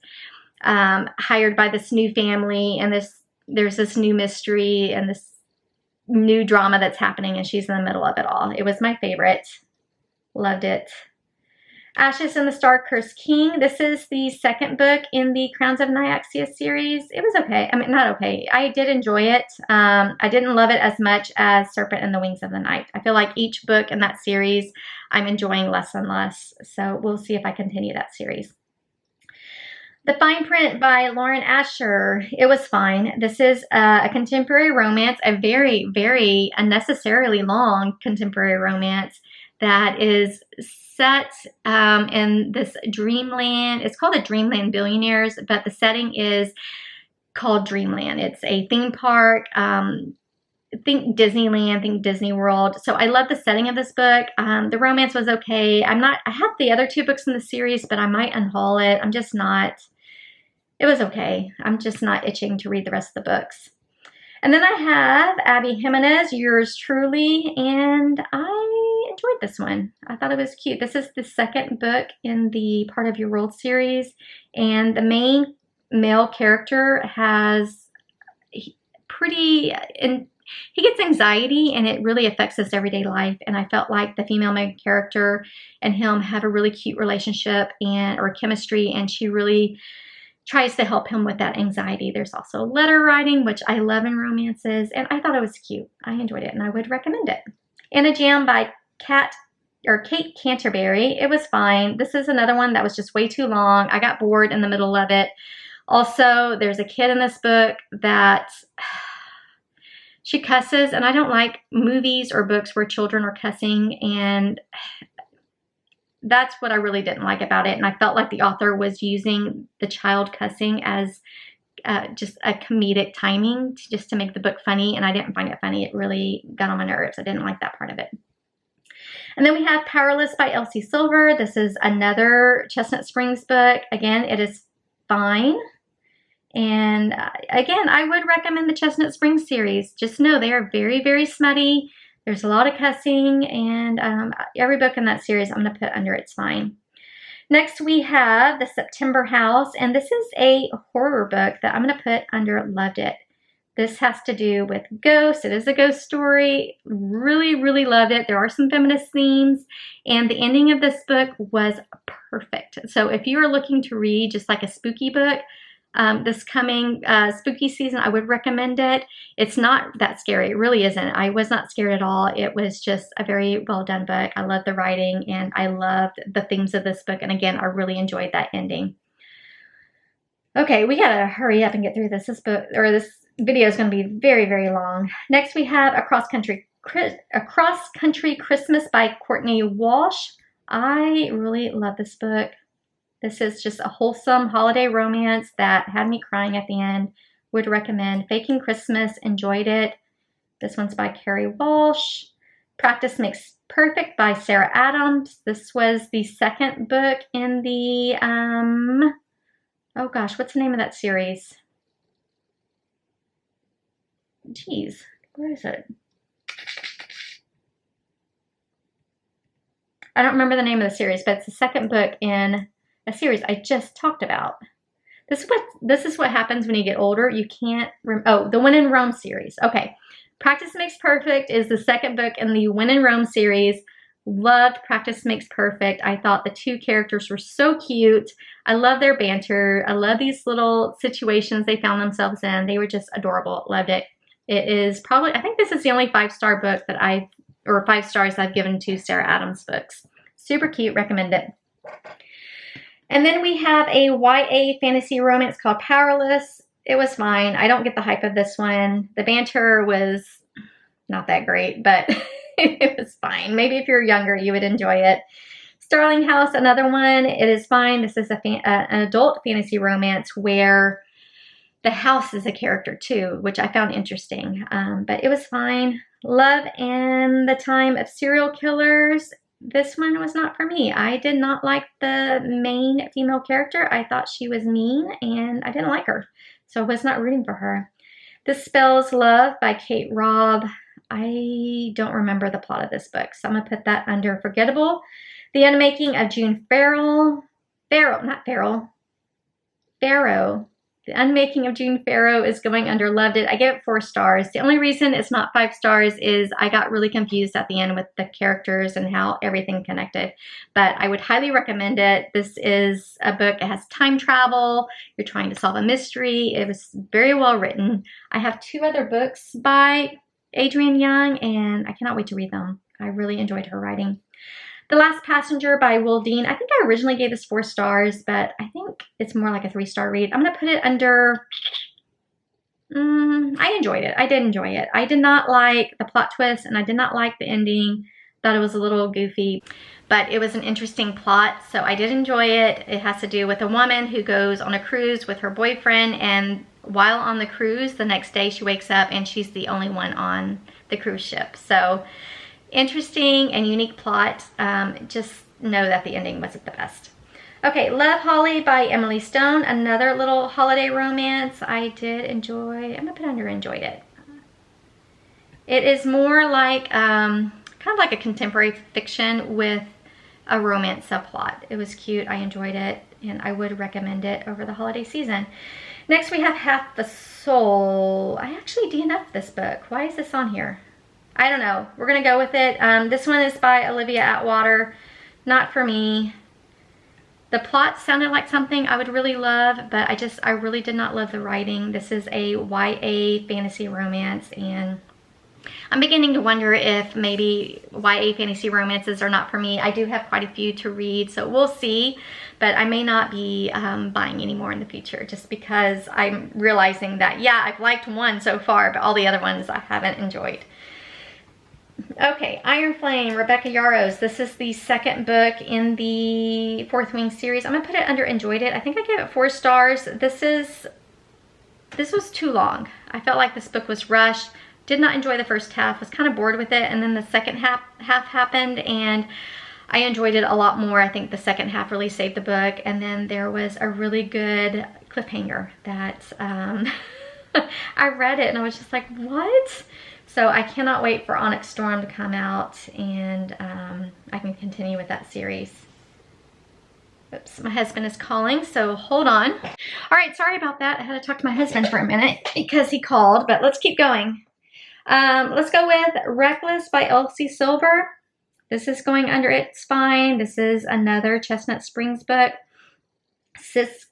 hired by this new family, and there's this new mystery and this new drama that's happening, and she's in the middle of it all. It was my favorite. Loved it. Ashes in the Star-Cursed King. This is the second book in the Crowns of Nyaxia series. It was okay. I mean, not okay. I did enjoy it. I didn't love it as much as Serpent and the Wings of the Night. I feel like each book in that series I'm enjoying less and less. So we'll see if I continue that series. The Fine Print by Lauren Asher. It was fine. This is a contemporary romance, a very, very unnecessarily long contemporary romance that is set in this dreamland. It's called the Dreamland Billionaires, but the setting is called Dreamland. It's a theme park. Think Disneyland, think Disney World. So I love the setting of this book. The romance was okay. I have the other 2 books in the series, but I might unhaul it. I'm just not, it was okay. I'm just not itching to read the rest of the books. And then I have Abby Jimenez, Yours Truly, and I enjoyed this one. I thought it was cute. This is the second book in the Part of Your World series, and the main male character has he gets anxiety, and it really affects his everyday life, and I felt like the female main character and him have a really cute relationship or chemistry, and she really tries to help him with that anxiety. There's also letter writing, which I love in romances, and I thought it was cute. I enjoyed it, and I would recommend it. In a Jam by Kate Canterbury. It was fine. This is another one that was just way too long. I got bored in the middle of it. Also, there's a kid in this book that she cusses, and I don't like movies or books where children are cussing, and that's what I really didn't like about it. And I felt like the author was using the child cussing as just a comedic timing just to make the book funny, and I didn't find it funny. It really got on my nerves. I didn't like that part of it. And then we have Powerless by Elsie Silver. This is another Chestnut Springs book. Again, it is fine. And again, I would recommend the Chestnut Springs series. Just know they are very, very smutty. There's a lot of cussing, and every book in that series I'm going to put under It's Fine. Next, we have The September House, and this is a horror book that I'm going to put under Loved It. This has to do with ghosts. It is a ghost story. Really, really loved it. There are some feminist themes, and the ending of this book was perfect. So if you are looking to read just like a spooky book, this coming spooky season, I would recommend it. It's not that scary. It really isn't. I was not scared at all. It was just a very well done book. I love the writing, and I loved the themes of this book. And again, I really enjoyed that ending. Okay, we gotta hurry up and get through this book or this video is going to be very, very long. Next, we have A Cross-Country Christmas by Courtney Walsh. I really love this book. This is just a wholesome holiday romance that had me crying at the end. Would recommend. Faking Christmas, enjoyed it. This one's by Carrie Walsh. Practice Makes Perfect by Sarah Adams. This was the second book in the, oh gosh, what's the name of that series? Geez, where is it? I don't remember the name of the series, but it's the second book in a series I just talked about. This is what happens when you get older. You can't, oh, the When in Rome series. Okay. Practice Makes Perfect is the second book in the When in Rome series. Loved Practice Makes Perfect. I thought the two characters were so cute. I love their banter. I love these little situations they found themselves in. They were just adorable. Loved it. It is probably, I think this is the only 5-star book that or 5 stars I've given to Sarah Adams books. Super cute. Recommend it. And then we have a YA fantasy romance called Powerless. It was fine. I don't get the hype of this one. The banter was not that great, but it was fine. Maybe if you're younger, you would enjoy it. Starling House, another one. It is fine. This is an adult fantasy romance where the house is a character too, which I found interesting. But it was fine. Love and the Time of Serial Killers. This one was not for me. I did not like the main female character. I thought she was mean and I didn't like her. So I was not rooting for her. This Spells Love by Kate Robb. I don't remember the plot of this book, so I'm going to put that under forgettable. The Unmaking of June Farrell. The Unmaking of June Farrow is going under Loved It. I gave it 4 stars. The only reason it's not 5 stars is I got really confused at the end with the characters and how everything connected. But I would highly recommend it. This is a book that has time travel. You're trying to solve a mystery. It was very well written. I have 2 other books by Adrienne Young, and I cannot wait to read them. I really enjoyed her writing. The Last Passenger by Will Dean. I think I originally gave this 4 stars, but I think it's more like a 3-star read. I'm going to put it under, I enjoyed it. I did enjoy it. I did not like the plot twist, and I did not like the ending. Thought it was a little goofy, but it was an interesting plot, so I did enjoy it. It has to do with a woman who goes on a cruise with her boyfriend, and while on the cruise, the next day she wakes up and she's the only one on the cruise ship. So interesting and unique plot. Just know that the ending wasn't the best. Okay, Love Holly by Emily Stone. Another little holiday romance I did enjoy. I'm gonna put under enjoyed it. It is more like, kind of like a contemporary fiction with a romance subplot. It was cute, I enjoyed it, and I would recommend it over the holiday season. Next we have Half the Soul. I actually DNF'd this book. Why is this on here? I don't know. We're going to go with it. This one is by Olivia Atwater. Not for me. The plot sounded like something I would really love, but I really did not love the writing. This is a YA fantasy romance, and I'm beginning to wonder if maybe YA fantasy romances are not for me. I do have quite a few to read, so we'll see. But I may not be buying any more in the future, just because I'm realizing that, yeah, I've liked one so far, but all the other ones I haven't enjoyed. Okay, Iron Flame, Rebecca Yarros. This is the second book in the Fourth Wing series. I'm gonna put it under enjoyed it. I think I gave it 4 stars. This was too long. I felt like this book was rushed. Did not enjoy the first half, was kind of bored with it, and then the second half happened, and I enjoyed it a lot more. I think the second half really saved the book, and then there was a really good cliffhanger that I read it and I was just like, what? So I cannot wait for Onyx Storm to come out, and I can continue with that series. Oops, my husband is calling, so hold on. All right, sorry about that. I had to talk to my husband for a minute because he called, but let's keep going. Let's go with Reckless by Elsie Silver. This is going under It's Fine. This is another Chestnut Springs book. Six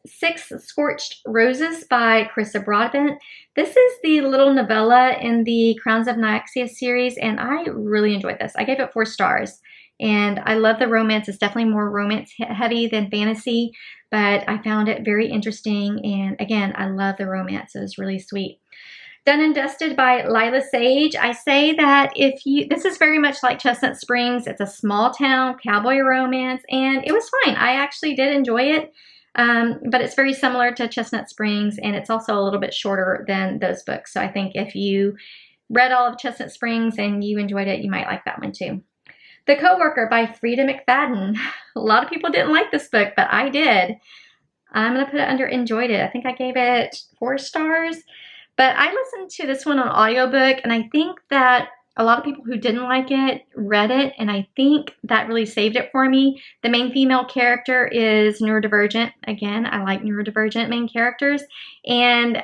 Scorched Roses by Carissa Broadbent. This is the little novella in the Crowns of Nyaxia series, and I really enjoyed this. I gave it 4 stars, and I love the romance. It's definitely more romance heavy than fantasy, but I found it very interesting, and again, I love the romance. It was really sweet. Done and Dusted by Lila Sage. I say that this is very much like Chestnut Springs. It's a small town cowboy romance, and it was fine. I actually did enjoy it, but it's very similar to Chestnut Springs, and it's also a little bit shorter than those books. So I think if you read all of Chestnut Springs and you enjoyed it, you might like that one too. The Coworker by Frida McFadden. A lot of people didn't like this book, but I did. I'm going to put it under enjoyed it. I think I gave it 4 stars. But I listened to this one on audiobook, and I think that a lot of people who didn't like it read it, and I think that really saved it for me. The main female character is neurodivergent. Again, I like neurodivergent main characters. And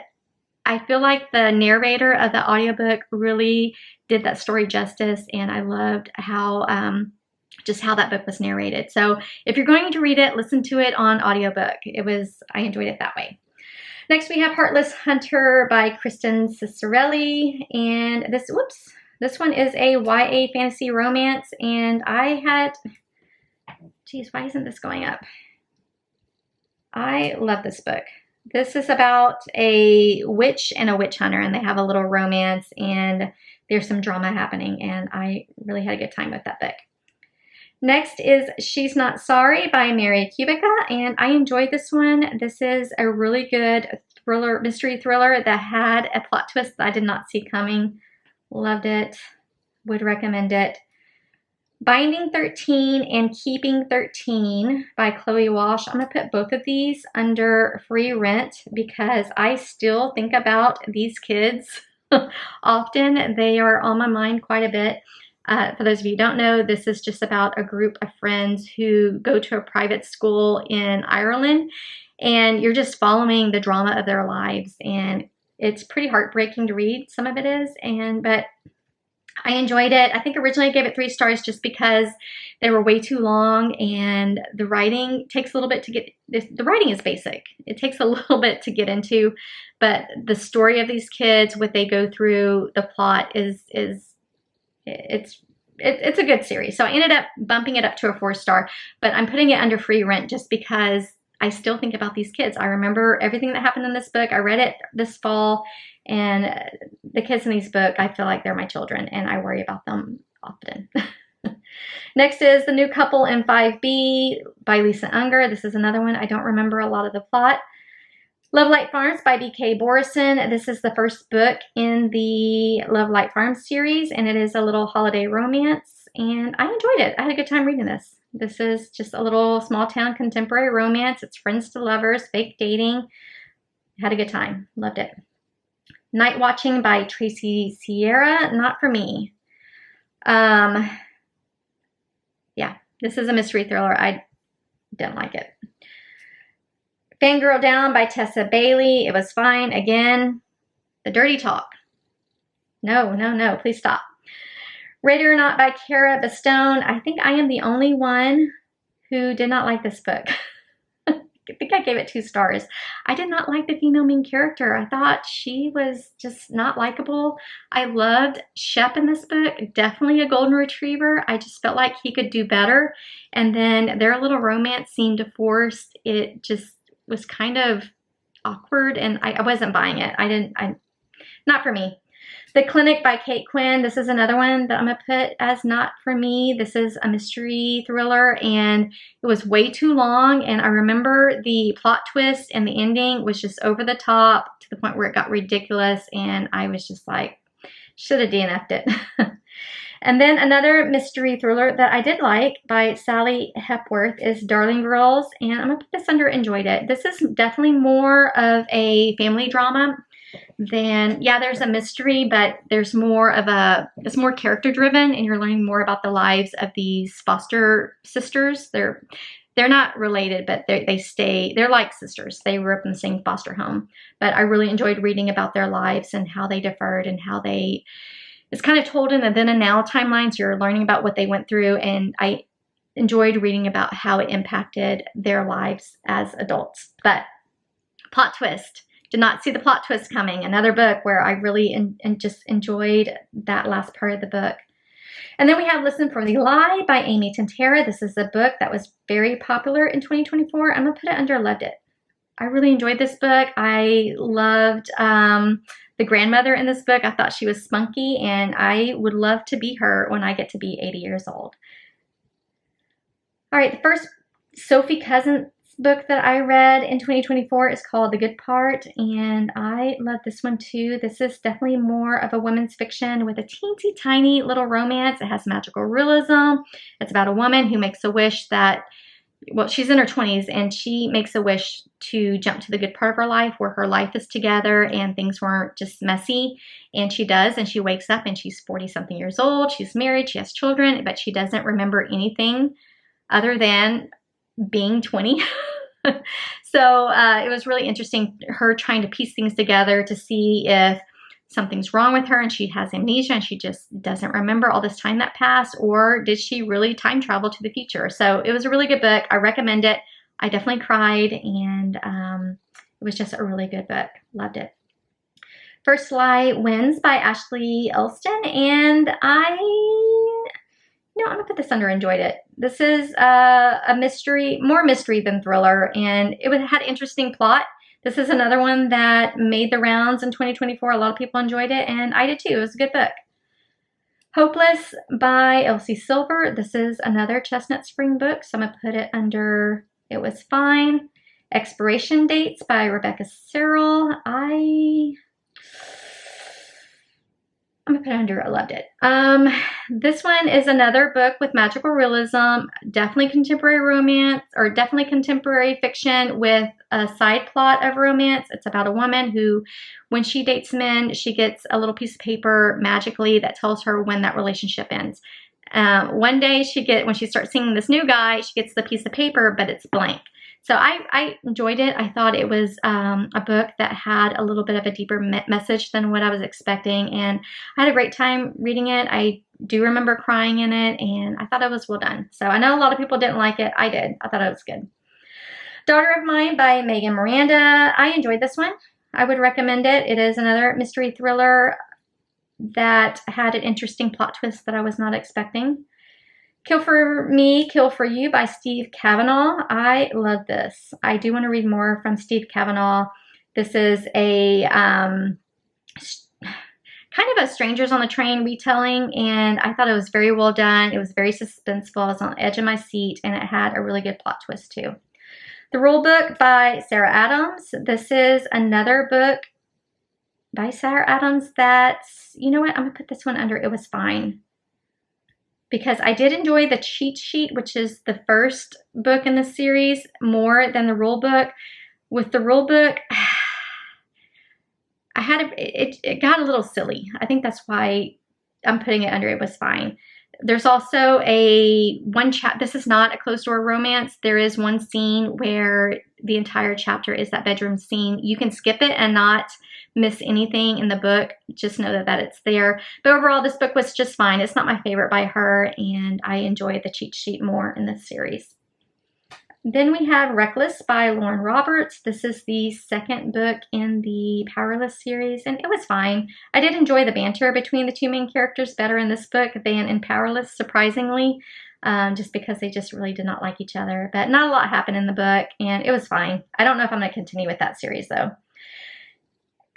I feel like the narrator of the audiobook really did that story justice, and I loved how just how that book was narrated. So if you're going to read it, listen to it on audiobook. I enjoyed it that way. Next we have Heartless Hunter by Kristen Cicerelli, and this one is a YA fantasy romance, and geez, why isn't this going up? I love this book. This is about a witch and a witch hunter, and they have a little romance, and there's some drama happening, and I really had a good time with that book. Next is She's Not Sorry by Mary Kubica, and I enjoyed this one. This is a really good mystery thriller that had a plot twist that I did not see coming. Loved it. Would recommend it. Binding 13 and Keeping 13 by Chloe Walsh. I'm going to put both of these under free rent because I still think about these kids often. They are on my mind quite a bit. For those of you who don't know, this is just about a group of friends who go to a private school in Ireland, and you're just following the drama of their lives, and it's pretty heartbreaking to read. Some of it is, but I enjoyed it. I think originally I gave it 3 stars just because they were way too long, and the writing takes a little bit to get. The writing is basic. It takes a little bit to get into, but the story of these kids, what they go through, the plot it's a good series. So I ended up bumping it up to a 4-star, but I'm putting it under free rent just because I still think about these kids. I remember everything that happened in this book. I read it this fall, and the kids in these books, I feel like they're my children, and I worry about them often. Next is The New Couple in 5B by Lisa Unger. This is another one. I don't remember a lot of the plot. Love Light Farms by B.K. Borison. This is the first book in the Love Light Farms series, and it is a little holiday romance, and I enjoyed it. I had a good time reading this. This is just a little small town contemporary romance. It's friends to lovers, fake dating. Had a good time. Loved it. Night Watching by Tracy Sierra. Not for me. Yeah, this is a mystery thriller. I didn't like it. Fangirl Down by Tessa Bailey. It was fine. Again, the dirty talk. No, please stop. Ready or Not by Cara Bastone. I think I am the only one who did not like this book. I think I gave it 2 stars. I did not like the female main character. I thought she was just not likable. I loved Shep in this book. Definitely a golden retriever. I just felt like he could do better. And then their little romance seemed forced. It just was kind of awkward, and I wasn't buying it. Not for me. The Clinic by Kate Quinn. This is another one that I'm going to put as not for me. This is a mystery thriller, and it was way too long, and I remember the plot twist and the ending was just over the top to the point where it got ridiculous, and I was just like, should have DNF'd it. And then another mystery thriller that I did like by Sally Hepworth is Darling Girls, and I'm going to put this under enjoyed it. This is definitely more of a family drama than, yeah, there's a mystery, but there's more of it's more character driven, and you're learning more about the lives of these foster sisters. They're not related, but they're like sisters. They grew up in the same foster home, but I really enjoyed reading about their lives and how they differed and how it's kind of told in a then and now timeline, so you're learning about what they went through, and I enjoyed reading about how it impacted their lives as adults. But plot twist. Did not see the plot twist coming. Another book where I really just enjoyed that last part of the book. And then we have Listen for the Lie by Amy Tintera. This is a book that was very popular in 2024. I'm going to put it under loved it. I really enjoyed this book. I loved the grandmother in this book. I thought she was spunky, and I would love to be her when I get to be 80 years old. All right, the first Sophie Cousins book that I read in 2024 is called The Good Part, and I love this one too. This is definitely more of a women's fiction with a teensy tiny little romance. It has magical realism. It's about a woman who makes a wish that, well, she's in her 20s, and she makes a wish to jump to the good part of her life where her life is together and things weren't just messy. And she does, and she wakes up and she's 40-something years old. She's married, she has children, but she doesn't remember anything other than being 20. So it was really interesting, her trying to piece things together to see if something's wrong with her and she has amnesia and she just doesn't remember all this time that passed, or did she really time travel to the future? So it was a really good book. I recommend it. I definitely cried, and it was just a really good book. Loved it. First Lie Wins by Ashley Elston, and I'm gonna put this under enjoyed it. This is a mystery, more mystery than thriller, and it had interesting plot. This is another one that made the rounds in 2024. A lot of people enjoyed it, and I did too. It was a good book. Hopeless by Elsie Silver. This is another Chestnut Spring book, so I'm gonna put it under It Was Fine. Expiration Dates by Rebecca Searle. I'm gonna put it under I loved it. This one is another book with magical realism, definitely contemporary romance, or definitely contemporary fiction with a side plot of romance. It's about a woman who, when she dates men, she gets a little piece of paper magically that tells her when that relationship ends. One day when she starts seeing this new guy, she gets the piece of paper, but it's blank. So I enjoyed it. I thought it was a book that had a little bit of a deeper message than what I was expecting, and I had a great time reading it. I do remember crying in it, and I thought it was well done. So I know a lot of people didn't like it. I did. I thought it was good. Daughter of Mine by Megan Miranda. I enjoyed this one. I would recommend it. It is another mystery thriller that had an interesting plot twist that I was not expecting. Kill for Me, Kill for You by Steve Kavanaugh. I love this. I do want to read more from Steve Kavanaugh. This is a kind of a Strangers on the Train retelling, and I thought it was very well done. It was very suspenseful. I was on the edge of my seat, and it had a really good plot twist too. The Rule Book by Sarah Adams. This is another book by Sarah Adams that's, you know what, I'm going to put this one under It Was Fine, because I did enjoy the cheat sheet, which is the first book in the series, more than the rule book. With the rule book, it got a little silly. I think that's why I'm putting it under It Was Fine. There's also this is not a closed door romance. There is one scene where the entire chapter is that bedroom scene. You can skip it and not miss anything in the book. Just know that it's there. But overall, this book was just fine. It's not my favorite by her, and I enjoyed the cheat sheet more in this series. Then we have Reckless by Lauren Roberts. This is the second book in the Powerless series, and it was fine. I did enjoy the banter between the two main characters better in this book than in Powerless, surprisingly, just because they just really did not like each other. But not a lot happened in the book, and it was fine. I don't know if I'm going to continue with that series, though.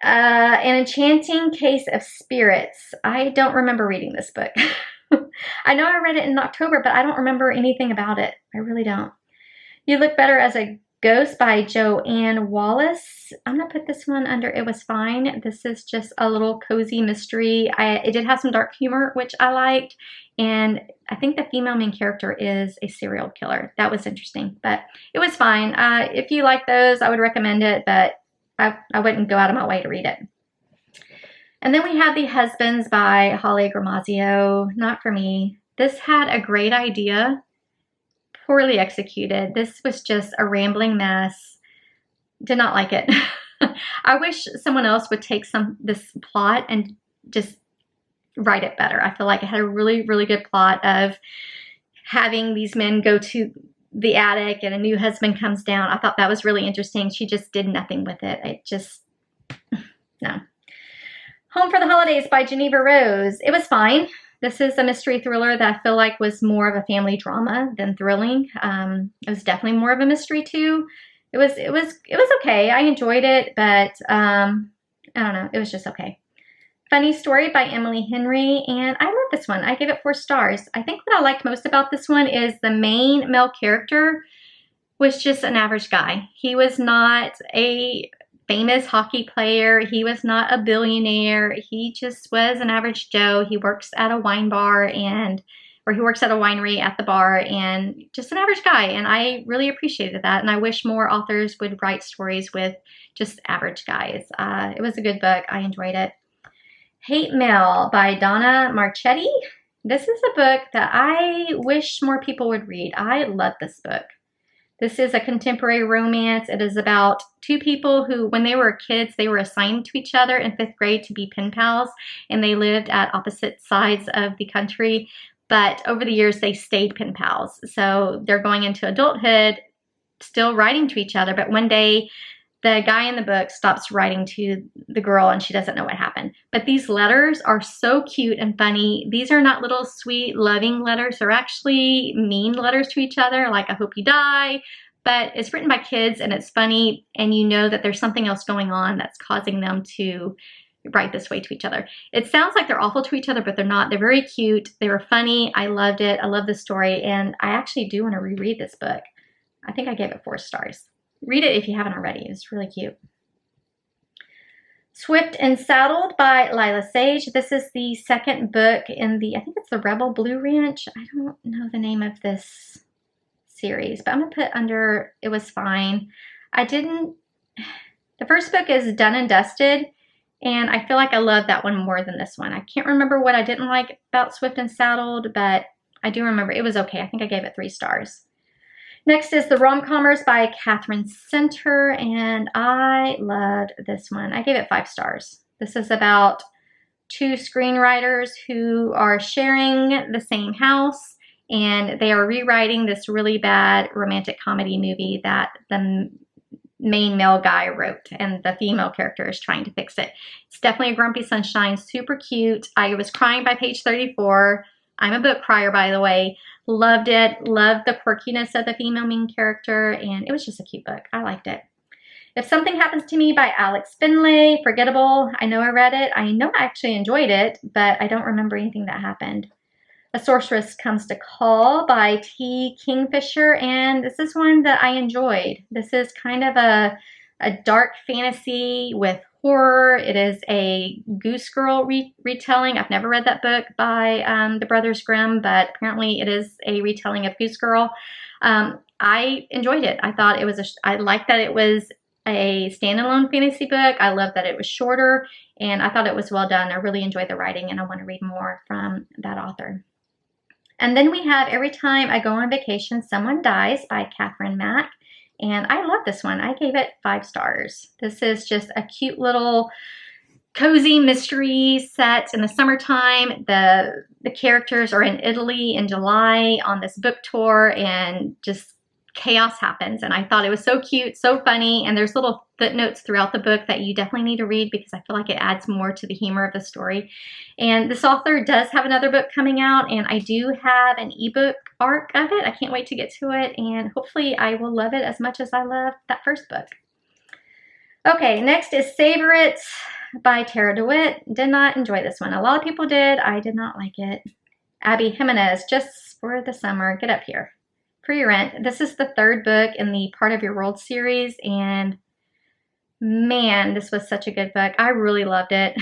An Enchanting Case of Spirits. I don't remember reading this book. I know I read it in October, but I don't remember anything about it. I really don't. You Look Better as a Ghost by Joanne Wallace. I'm going to put this one under It Was Fine. This is just a little cozy mystery. It did have some dark humor, which I liked. And I think the female main character is a serial killer. That was interesting, but it was fine. If you like those, I would recommend it, but I wouldn't go out of my way to read it. And then we have The Husbands by Holly Gramazio. Not for me. This had a great idea. Poorly executed. This was just a rambling mess. Did not like it. I wish someone else would take this plot and just write it better. I feel like it had a really, really good plot of having these men go to the attic and a new husband comes down. I thought that was really interesting. She just did nothing with it. No. Home for the Holidays by Geneva Rose. It was fine. This is a mystery thriller that I feel like was more of a family drama than thrilling. It was definitely more of a mystery too. It was okay. I enjoyed it, but I don't know. It was just okay. Funny Story by Emily Henry, and I love this one. I gave it 4 stars. I think what I liked most about this one is the main male character was just an average guy. He was not a famous hockey player. He was not a billionaire. He just was an average Joe. He works at a wine bar or he works at a winery at the bar, and just an average guy. And I really appreciated that. And I wish more authors would write stories with just average guys. It was a good book. I enjoyed it. Hate Mail by Donna Marchetti. This is a book that I wish more people would read. I love this book. This is a contemporary romance. It is about 2 people who, when they were kids, they were assigned to each other in 5th grade to be pen pals, and they lived at opposite sides of the country. But over the years, they stayed pen pals. So they're going into adulthood, still writing to each other. But one day, the guy in the book stops writing to the girl, and she doesn't know what happened. But these letters are so cute and funny. These are not little sweet, loving letters. They're actually mean letters to each other, like, I hope you die. But it's written by kids, and it's funny, and you know that there's something else going on that's causing them to write this way to each other. It sounds like they're awful to each other, but they're not. They're very cute. They were funny. I loved it. I love the story, and I actually do want to reread this book. I think I gave it 4 stars. Read it if you haven't already. It's really cute. Swift and Saddled by Lila Sage. This is the second book in the, I think it's the Rebel Blue Ranch. I don't know the name of this series, but I'm going to put under It Was Fine. The first book is Done and Dusted, and I feel like I love that one more than this one. I can't remember what I didn't like about Swift and Saddled, but I do remember it was okay. I think I gave it 3 stars. Next is The Rom-Commers by Catherine Center, and I loved this one. I gave it 5 stars. This is about 2 screenwriters who are sharing the same house, and they are rewriting this really bad romantic comedy movie that the main male guy wrote, and the female character is trying to fix it. It's definitely a Grumpy Sunshine, super cute. I was crying by page 34. I'm a book crier, by the way. Loved it. Loved the quirkiness of the female main character, and it was just a cute book. I liked it. If Something Happens to Me by Alex Finlay. Forgettable. I know I read it. I know I actually enjoyed it, but I don't remember anything that happened. A Sorceress Comes to Call by T. Kingfisher, and this is one that I enjoyed. This is kind of a dark fantasy with horror. It is a Goose Girl retelling. I've never read that book by the Brothers Grimm, but apparently it is a retelling of Goose Girl. I enjoyed it. I thought it was I liked that it was a standalone fantasy book. I loved that it was shorter, and I thought it was well done. I really enjoyed the writing, and I want to read more from that author. And then we have Every Time I Go on Vacation, Someone Dies by Catherine Mack. And I love this one. I gave it 5 stars. This is just a cute little cozy mystery set in the summertime. The characters are in Italy in July on this book tour, and just chaos happens. And I thought it was so cute, so funny, and there's little footnotes throughout the book that you definitely need to read because I feel like it adds more to the humor of the story. And this author does have another book coming out, and I do have an ebook arc of it. I can't wait to get to it, and hopefully I will love it as much as I loved that first book. Okay, next is Savor It by Tara DeWitt. Did not enjoy this one. A lot of people did. I did not like it. Abby Jimenez, Just for the Summer. Get up here. For Your Rent. This is the 3rd book in the Part of Your World series, and man, this was such a good book. I really loved it.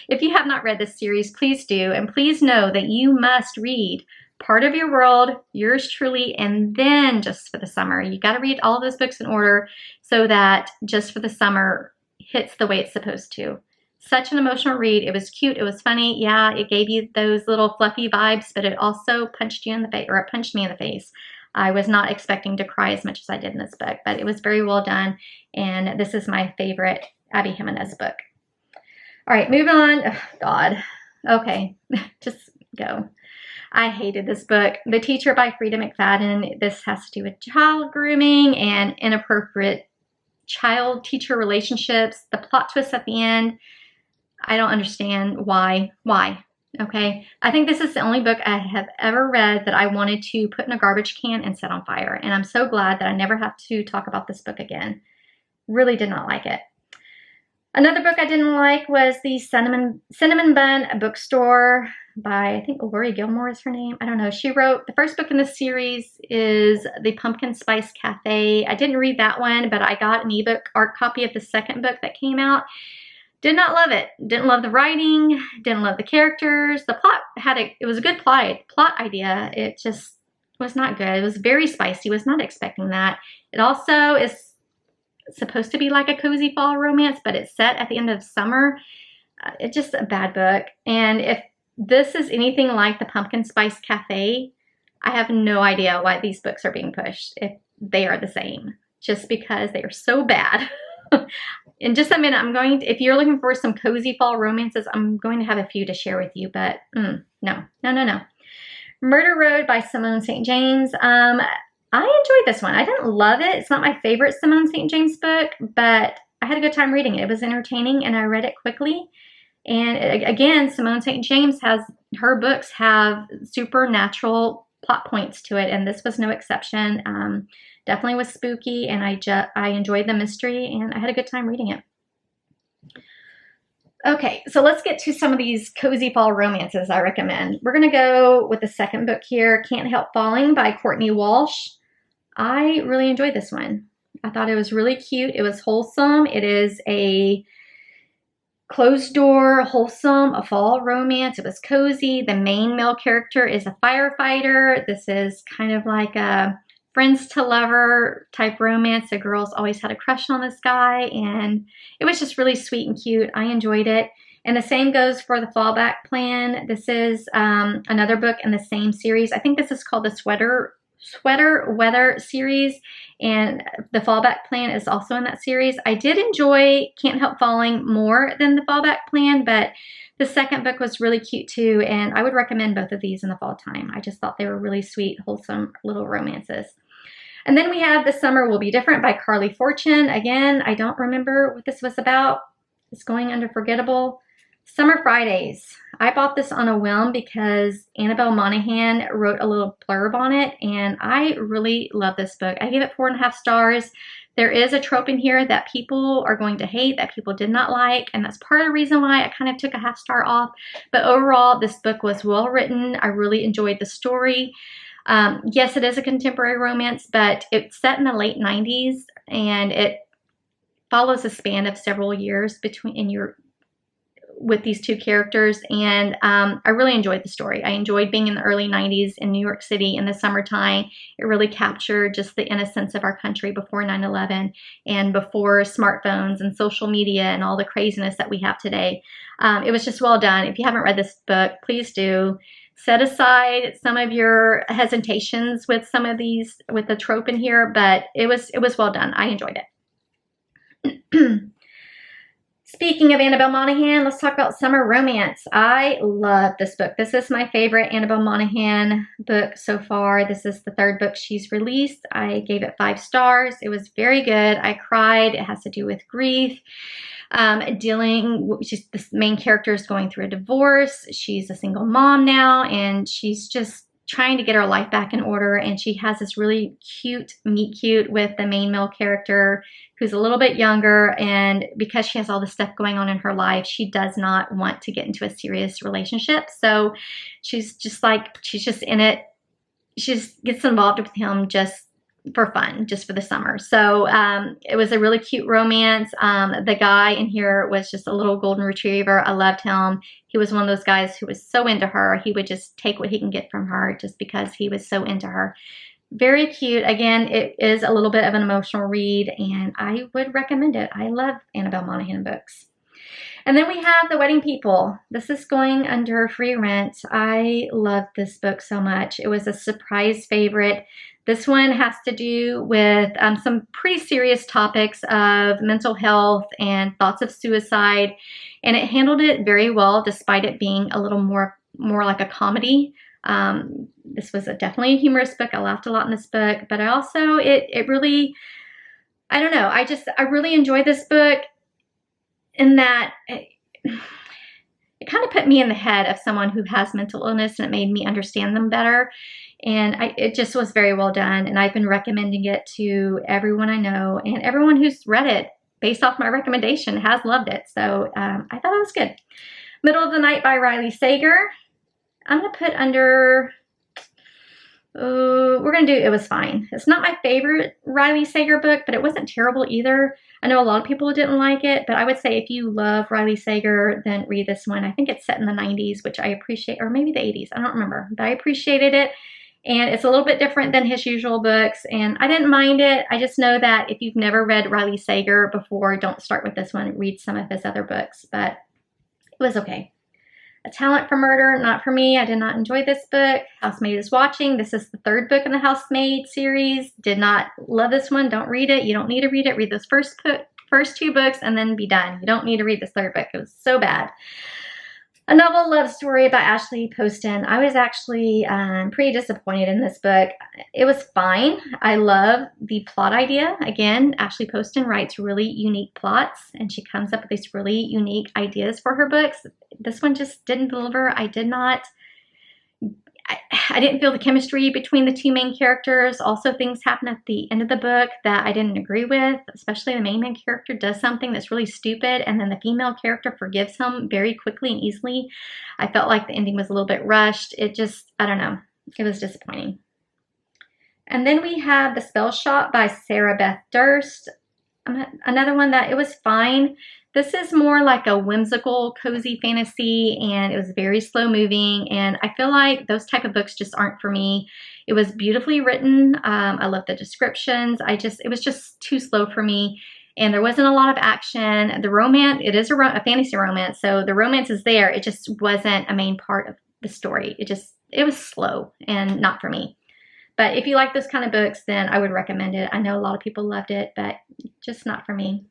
If you have not read this series, please do, and please know that you must read Part of Your World, Yours Truly, and then Just for the Summer. You got to read all of those books in order so that Just for the Summer hits the way it's supposed to. Such an emotional read. It was cute. It was funny. Yeah, it gave you those little fluffy vibes, but it also punched you in the face, or it punched me in the face. I was not expecting to cry as much as I did in this book, but it was very well done, and this is my favorite Abby Jimenez book. All right, moving on. Oh, God. Okay, just go. I hated this book. The Teacher by Frida McFadden. This has to do with child grooming and inappropriate child-teacher relationships. The plot twist at the end, I don't understand why. Why? Okay, I think this is the only book I have ever read that I wanted to put in a garbage can and set on fire. And I'm so glad that I never have to talk about this book again. Really did not like it. Another book I didn't like was the Cinnamon Bun Bookstore by, I think Lori Gilmore is her name. I don't know. She wrote, the first book in the series is The Pumpkin Spice Cafe. I didn't read that one, but I got an ebook art copy of the second book that came out. Did not love it. Didn't love the writing. Didn't love the characters. The plot it was a good plot idea. It just was not good. It was very spicy. Was not expecting that. It also is supposed to be like a cozy fall romance, but it's set at the end of summer. It's just a bad book. And if this is anything like the Pumpkin Spice Cafe, I have no idea why these books are being pushed if they are the same, just because they are so bad. In just a minute, if you're looking for some cozy fall romances, I'm going to have a few to share with you, but no. Murder Road by Simone St. James. I enjoyed this one. I didn't love it. It's not my favorite Simone St. James book, but I had a good time reading it. It was entertaining and I read it quickly. And again, Simone St. James her books have supernatural plot points to it, and this was no exception. Definitely was spooky, and I enjoyed the mystery, and I had a good time reading it. Okay, so let's get to some of these cozy fall romances I recommend. We're going to go with the second book here, Can't Help Falling by Courtney Walsh. I really enjoyed this one. I thought it was really cute. It was wholesome. It is a closed door, wholesome, a fall romance. It was cozy. The main male character is a firefighter. This is kind of like a friends to lover type romance. The girls always had a crush on this guy, and it was just really sweet and cute. I enjoyed it. And the same goes for the Fallback Plan. This is another book in the same series. I think this is called the Sweater Weather series, and the Fallback Plan is also in that series. I did enjoy Can't Help Falling more than the Fallback Plan, but the second book was really cute too, and I would recommend both of these in the fall time. I just thought they were really sweet, wholesome little romances. And then we have The Summer Will Be Different by Carly Fortune. Again, I don't remember what this was about. It's going under forgettable. Summer Fridays. I bought this on a whim because Annabelle Monaghan wrote a little blurb on it, and I really love this book. I gave it 4.5 stars. There is a trope in here that people are going to hate, that people did not like, and that's part of the reason why I kind of took a 1/2 star off. But overall, this book was well written. I really enjoyed the story. Yes, it is a contemporary romance, but it's set in the late 90s, and it follows a span of several years with these two characters, and I really enjoyed the story. I enjoyed being in the early 90s in New York City in the summertime. It really captured just the innocence of our country before 9/11 and before smartphones and social media and all the craziness that we have today. It was just well done. If you haven't read this book, please do. Set aside some of your hesitations with some of these, with the trope in here, but it was well done. I enjoyed it. Speaking of Annabelle Monaghan, let's talk about summer romance. I love this book. This is my favorite Annabelle Monaghan book so far. This is the 3rd book she's released. I gave it 5 stars. It was very good. I cried. It has to do with grief. The main character is going through a divorce. She's a single mom now, and she's just trying to get her life back in order, and she has this really cute meet cute with the main male character who's a little bit younger, and because she has all this stuff going on in her life, she does not want to get into a serious relationship. So she's just in it. She just gets involved with him just for fun, just for the summer. So it was a really cute romance. The guy in here was just a little golden retriever. I loved him. He was one of those guys who was so into her. He would just take what he can get from her just because he was so into her. Very cute. Again, it is a little bit of an emotional read, and I would recommend it. I love Annabelle Monaghan books. And then we have The Wedding People. This is going under free rent. I love this book so much. It was a surprise favorite. This one has to do with some pretty serious topics of mental health and thoughts of suicide, and it handled it very well despite it being a little more like a comedy. This was definitely a humorous book. I laughed a lot in this book, but I also, it really, I don't know, I really enjoyed this book in that it kind of put me in the head of someone who has mental illness, and it made me understand them better. And it just was very well done. And I've been recommending it to everyone I know, and everyone who's read it based off my recommendation has loved it. So I thought it was good. Middle of the Night by Riley Sager. I'm going to put under, we're going to do It Was Fine. It's not my favorite Riley Sager book, but it wasn't terrible either. I know a lot of people didn't like it, but I would say if you love Riley Sager, then read this one. I think it's set in the 90s, which I appreciate, or maybe the 80s. I don't remember, but I appreciated it. And it's a little bit different than his usual books, and I didn't mind it. I just know that if you've never read Riley Sager before, don't start with this one. Read some of his other books, but it was okay. A Talent for Murder, not for me. I did not enjoy this book. Housemaid is Watching. This is the third book in the Housemaid series. Did not love this one. Don't read it. You don't need to read it. Read those first two books and then be done. You don't need to read this third book. It was so bad. A Novel Love Story by Ashley Poston. I was actually pretty disappointed in this book. It was fine. I love the plot idea. Again, Ashley Poston writes really unique plots, and she comes up with these really unique ideas for her books. This one just didn't deliver. I didn't feel the chemistry between the two main characters. Also, things happen at the end of the book that I didn't agree with, especially the main character does something that's really stupid, and then the female character forgives him very quickly and easily. I felt like the ending was a little bit rushed. It just, I don't know, it was disappointing. And then we have The Spell Shop by Sarah Beth Durst. Another one that it was fine. This is more like a whimsical, cozy fantasy, and it was very slow moving, and I feel like those type of books just aren't for me. It was beautifully written. I love the descriptions. It was just too slow for me, and there wasn't a lot of action. The romance, it is a fantasy romance, so the romance is there. It just wasn't a main part of the story. It was slow and not for me. But if you like those kind of books, then I would recommend it. I know a lot of people loved it, but just not for me.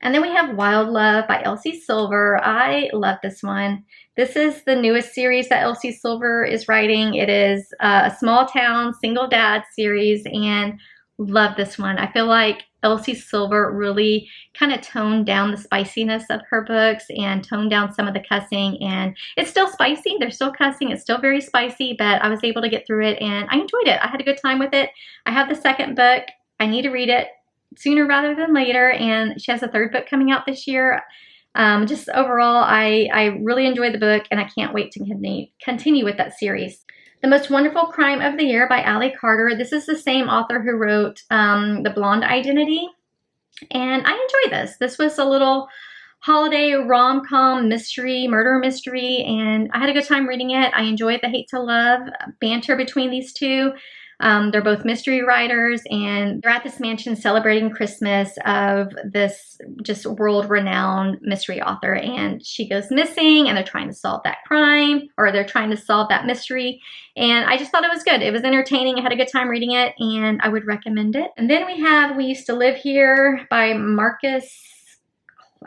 And then we have Wild Love by Elsie Silver. I love this one. This is the newest series that Elsie Silver is writing. It is a small town, single dad series, and love this one. I feel like Elsie Silver really kind of toned down the spiciness of her books and toned down some of the cussing. And it's still spicy. They're still cussing. It's still very spicy, but I was able to get through it, and I enjoyed it. I had a good time with it. I have the second book. I need to read it sooner rather than later, and she has a third book coming out this year. Just overall, I really enjoyed the book, and I can't wait to continue with that series. The Most Wonderful Crime of the Year by Allie Carter. This is the same author who wrote The Blonde Identity, and I enjoyed this. This was a little holiday rom-com mystery, murder mystery, and I had a good time reading it. I enjoyed the hate to love banter between these two. They're both mystery writers, and they're at this mansion celebrating Christmas of this just world-renowned mystery author, and she goes missing, and they're trying to solve that crime, or they're trying to solve that mystery, and I just thought it was good. It was entertaining. I had a good time reading it, and I would recommend it. And then we have We Used to Live Here by Marcus,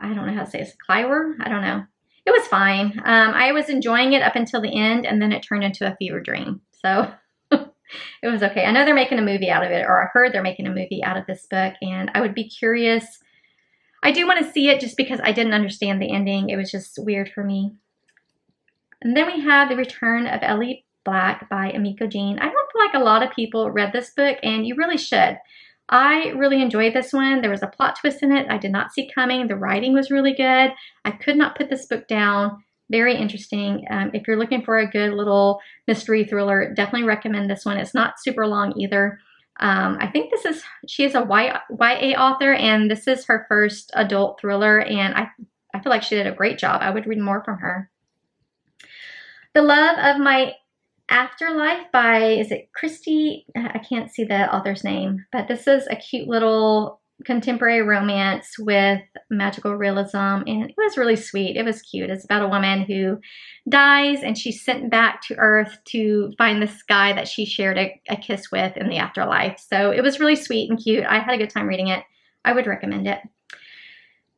I don't know how to say it, Kleiwer? I don't know. It was fine. I was enjoying it up until the end, and then it turned into a fever dream, so it was okay. I know they're making a movie out of it, or I heard they're making a movie out of this book, and I would be curious. I do want to see it just because I didn't understand the ending. It was just weird for me. And then we have The Return of Ellie Black by Emiko Jean. I don't feel like a lot of people read this book, and you really should. I really enjoyed this one. There was a plot twist in it I did not see coming. The writing was really good. I could not put this book down. Very interesting. If you're looking for a good little mystery thriller, definitely recommend this one. It's not super long either. I think she is a YA author, and this is her first adult thriller, and I feel like she did a great job. I would read more from her. The Love of My Afterlife by, is it Christy? I can't see the author's name, but this is a cute little contemporary romance with magical realism, and it was really sweet. It was cute. It's about a woman who dies, and she's sent back to Earth to find this guy that she shared a kiss with in the afterlife. So it was really sweet and cute. I had a good time reading it. I would recommend it.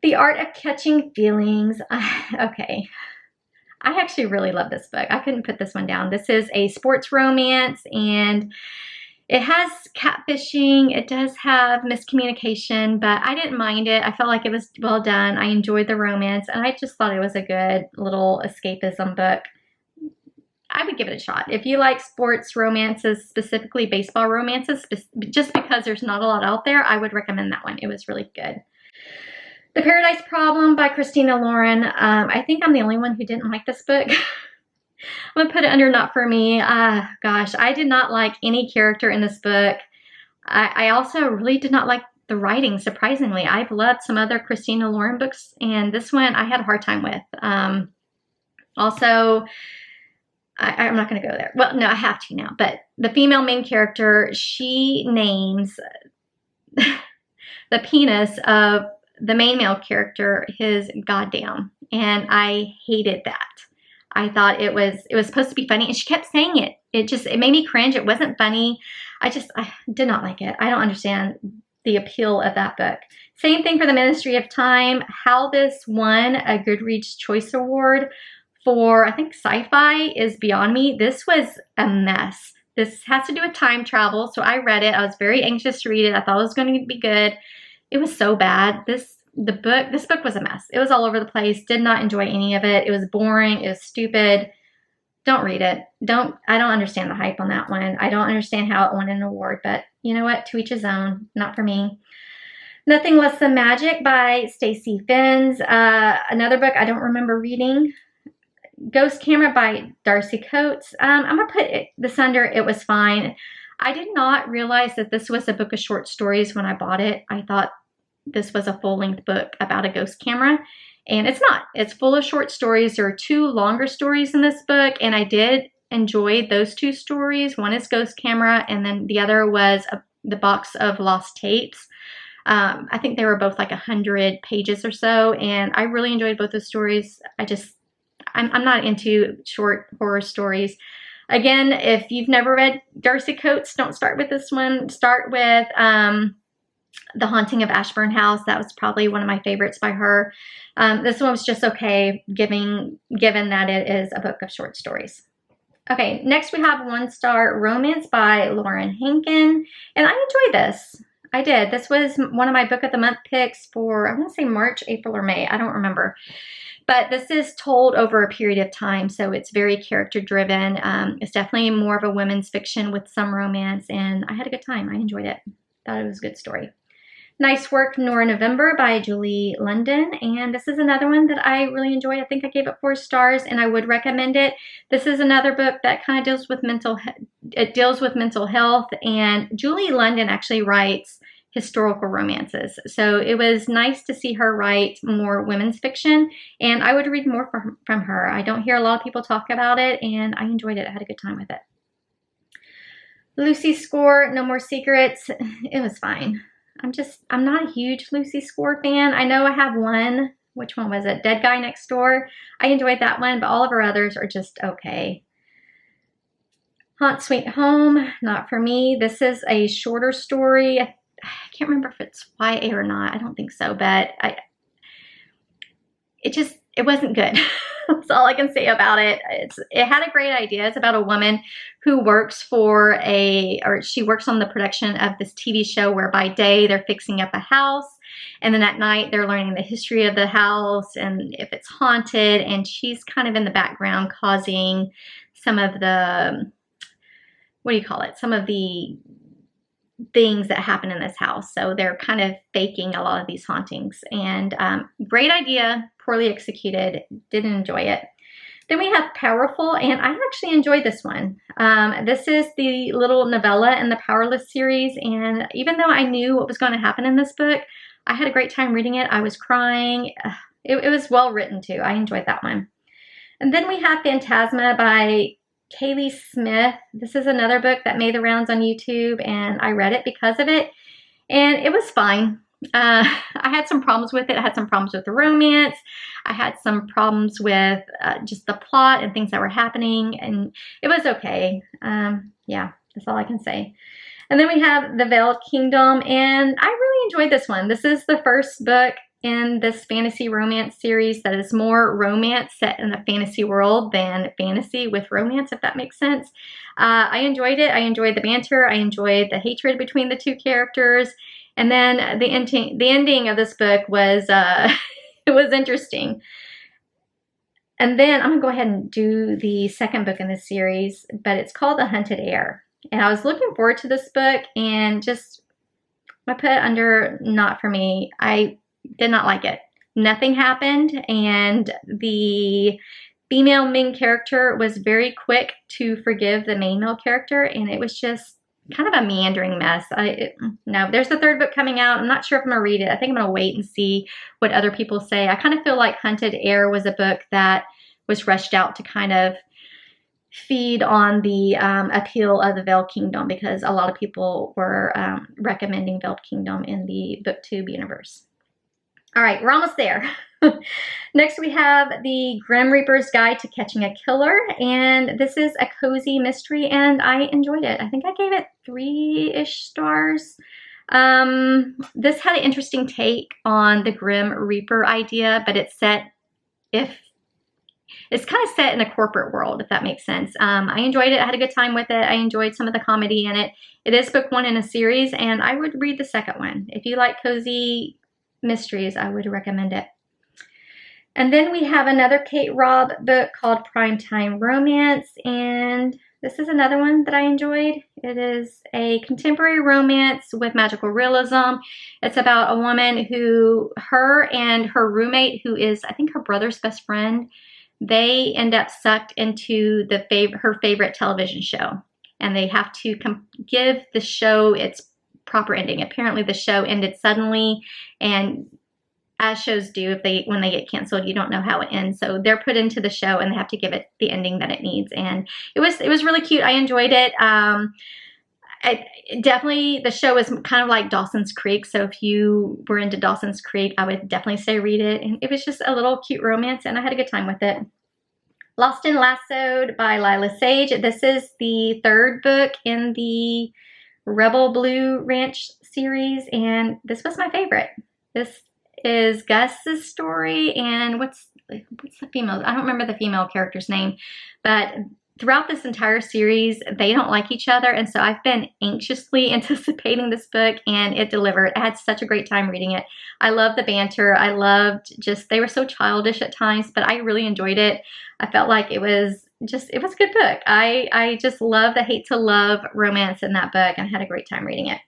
The Art of Catching Feelings. Okay. I actually really love this book. I couldn't put this one down. This is a sports romance, and It has catfishing, it does have miscommunication, but I didn't mind it. I felt like it was well done. I enjoyed the romance, and I just thought it was a good little escapism book. I would give it a shot. If you like sports romances, specifically baseball romances, just because there's not a lot out there, I would recommend that one. It was really good. The Paradise Problem by Christina Lauren. I think I'm the only one who didn't like this book. I'm gonna put it under not for me. Gosh, I did not like any character in this book. I also really did not like the writing, surprisingly. I've loved some other Christina Lauren books, and this one I had a hard time with. Also, I'm not gonna go there. Well, no, I have to now, but the female main character, she names the penis of the main male character his goddamn, and I hated that. I thought it was supposed to be funny, and she kept saying it. It made me cringe. It wasn't funny. I did not like it. I don't understand the appeal of that book. Same thing for The Ministry of Time. How this won a Goodreads Choice Award for, I think, sci-fi is beyond me. This was a mess. This has to do with time travel, so I read it. I was very anxious to read it. I thought it was going to be good. It was so bad. This book was a mess. It was all over the place. Did not enjoy any of it. It was boring. It was stupid. Don't read it. I don't understand the hype on that one. I don't understand how it won an award, but you know what? To each his own. Not for me. Nothing Less Than Magic by Stacey Finns. Another book I don't remember reading. Ghost Camera by Darcy Coates. I'm going to put this under It Was Fine. I did not realize that this was a book of short stories when I bought it. I thought this was a full-length book about a ghost camera, and it's not. It's full of short stories. There are 2 longer stories in this book, and I did enjoy those 2 stories. One is Ghost Camera, and then the other was the Box of Lost Tapes. I think they were both like 100 pages or so, and I really enjoyed both those stories. I'm not into short horror stories. Again, if you've never read Darcy Coates, don't start with this one. Start with The Haunting of Ashburn House. That was probably one of my favorites by her. This one was just okay, given that it is a book of short stories. Okay, next we have One Star Romance by Lauren Hankin, and I enjoyed this. I did. This was one of my Book of the Month picks for, I want to say March, April, or May. I don't remember. But this is told over a period of time, so it's very character-driven. It's definitely more of a women's fiction with some romance, and I had a good time. I enjoyed it. Thought it was a good story. Nice Work, Nora November by Julie London, and this is another one that I really enjoyed. I think I gave it 4 stars, and I would recommend it. This is another book that kind of deals with mental health, and Julie London actually writes historical romances. So it was nice to see her write more women's fiction, and I would read more from her. I don't hear a lot of people talk about it, and I enjoyed it. I had a good time with it. Lucy Score, No More Secrets. It was fine. I'm not a huge Lucy Score fan. I know I have one. Which one was it? Dead Guy Next Door. I enjoyed that one, but all of her others are just okay. Haunt Sweet Home, not for me. This is a shorter story. I can't remember if it's YA or not. I don't think so, but it wasn't good. That's all I can say about it. It had a great idea. It's about a woman who works she works on the production of this TV show where by day they're fixing up a house, and then at night they're learning the history of the house and if it's haunted, and she's kind of in the background causing some of the, some of the things that happen in this house. So they're kind of faking a lot of these hauntings, and great idea, poorly executed, didn't enjoy it. Then we have Powerful, and I actually enjoyed this one. This is the little novella in the Powerless series, and even though I knew what was going to happen in this book, I had a great time reading it. I was crying. It was well written too. I enjoyed that one. And then we have Phantasma by Kaylee Smith. This is another book that made the rounds on YouTube, and I read it because of it, and it was fine. I had some problems with it. I had some problems with the romance. I had some problems with just the plot and things that were happening, and it was okay. Yeah, that's all I can say. And then we have The Veiled Kingdom, and I really enjoyed this one. This is the first book in this fantasy romance series that is more romance set in a fantasy world than fantasy with romance, if that makes sense. I enjoyed it. I enjoyed the banter. I enjoyed the hatred between the two characters. And then the ending of this book was, it was interesting. And then I'm gonna go ahead and do the second book in this series, but it's called The Hunted Heir. And I was looking forward to this book, and just, I put it under not for me. I did not like it. Nothing happened, and the female main character was very quick to forgive the main male character, and it was just kind of a meandering mess. No, there's the third book coming out. I'm not sure if I'm gonna read it. I think I'm gonna wait and see what other people say. I kind of feel like Hunted Heir was a book that was rushed out to kind of feed on the appeal of the Veiled Kingdom, because a lot of people were recommending Veiled Kingdom in the BookTube universe. All right, we're almost there. Next, we have the Grim Reaper's Guide to Catching a Killer, and this is a cozy mystery, and I enjoyed it. I think I gave it 3-ish stars. This had an interesting take on the Grim Reaper idea, but it's kind of set in a corporate world, if that makes sense. I enjoyed it. I had a good time with it. I enjoyed some of the comedy in it. It is book 1 in a series, and I would read the second one. If you like cozy mysteries, I would recommend it. And then we have another Kate Robb book called Primetime Romance, and this is another one that I enjoyed. It is a contemporary romance with magical realism. It's about a woman who, her and her roommate, who is, I think, her brother's best friend, they end up sucked into her favorite television show, and they have to give the show its proper ending. Apparently the show ended suddenly, and as shows do, when they get canceled, you don't know how it ends. So they're put into the show, and they have to give it the ending that it needs. And it was really cute. I enjoyed it. Definitely, the show is kind of like Dawson's Creek. So if you were into Dawson's Creek, I would definitely say read it. And it was just a little cute romance, and I had a good time with it. Lost and Lassoed by Lila Sage. This is the third book in the Rebel Blue Ranch series, and this was my favorite. This is Gus's story, and what's the female? I don't remember the female character's name, but throughout this entire series, they don't like each other, and so I've been anxiously anticipating this book, and it delivered. I had such a great time reading it. I loved the banter. I loved they were so childish at times, but I really enjoyed it. I felt like it was a good book. I just love the hate to love romance in that book, and I had a great time reading it.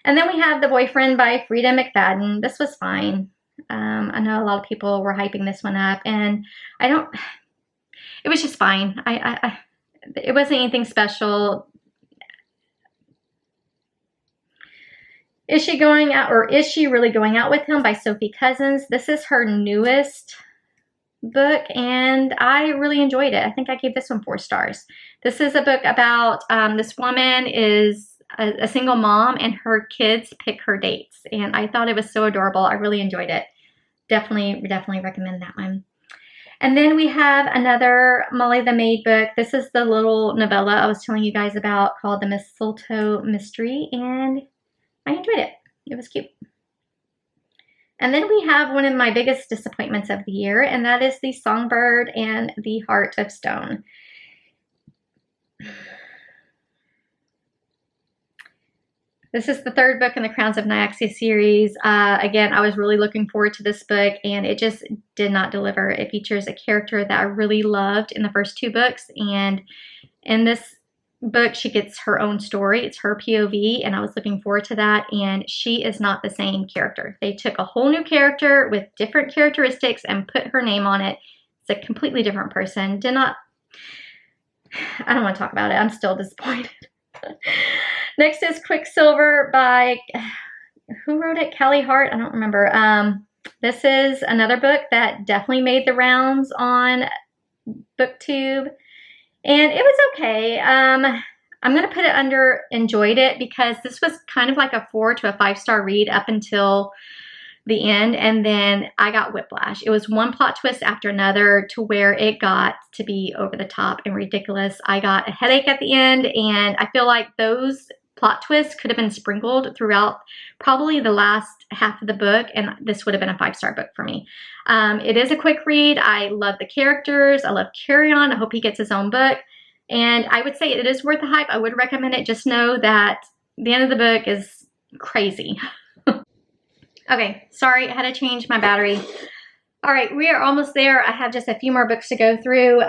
And then we have The Boyfriend by Frida McFadden. This was fine. I know a lot of people were hyping this one up, and it was just fine. It wasn't anything special. Is She Going Out, or Is She Really Going Out with Him by Sophie Cousins. This is her newest book, and I really enjoyed it. I think I gave this one 4 stars. This is a book about this woman is a single mom, and her kids pick her dates, and I thought it was so adorable. I really enjoyed it. Definitely recommend that one. And then we have another Molly the Maid book. This is the little novella I was telling you guys about called The Mistletoe Mystery, and I enjoyed it. It was cute. And then we have one of my biggest disappointments of the year, and that is The Songbird and the Heart of Stone. This is the third book in the Crowns of Nyaxia series. Again, I was really looking forward to this book, and it just did not deliver. It features a character that I really loved in the first 2 books, and in this book, she gets her own story. It's her POV, and I was looking forward to that, and she is not the same character. They took a whole new character with different characteristics and put her name on it. It's a completely different person. I don't want to talk about it. I'm still disappointed. Next is Quicksilver by, who wrote it? Kelly Hart? I don't remember. This is another book that definitely made the rounds on BookTube, and it was okay. I'm going to put it under enjoyed it, because this was kind of like a 4 to a 5-star read up until the end, and then I got whiplash. It was one plot twist after another to where it got to be over the top and ridiculous. I got a headache at the end, and I feel like those plot twists could have been sprinkled throughout probably the last half of the book, and this would have been a 5-star book for me. It is a quick read. I love the characters. I love Carry On. I hope he gets his own book. And I would say it is worth the hype. I would recommend it. Just know that the end of the book is crazy. Okay, sorry, I had to change my battery. All right, we are almost there. I have just a few more books to go through.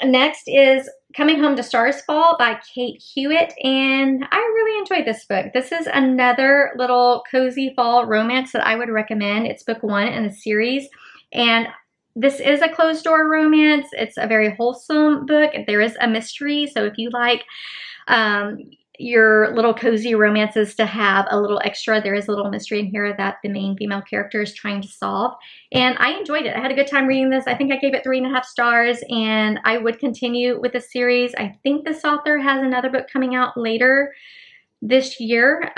Next is Coming Home to Stars Fall by Kate Hewitt, and I really enjoyed this book. This is another little cozy fall romance that I would recommend. It's book 1 in the series, and this is a closed door romance. It's a very wholesome book. There is a mystery, so if you like your little cozy romances to have a little extra, there is a little mystery in here that the main female character is trying to solve. And I enjoyed it. I had a good time reading this. I think I gave it 3.5 stars, and I would continue with the series. I think this author has another book coming out later this year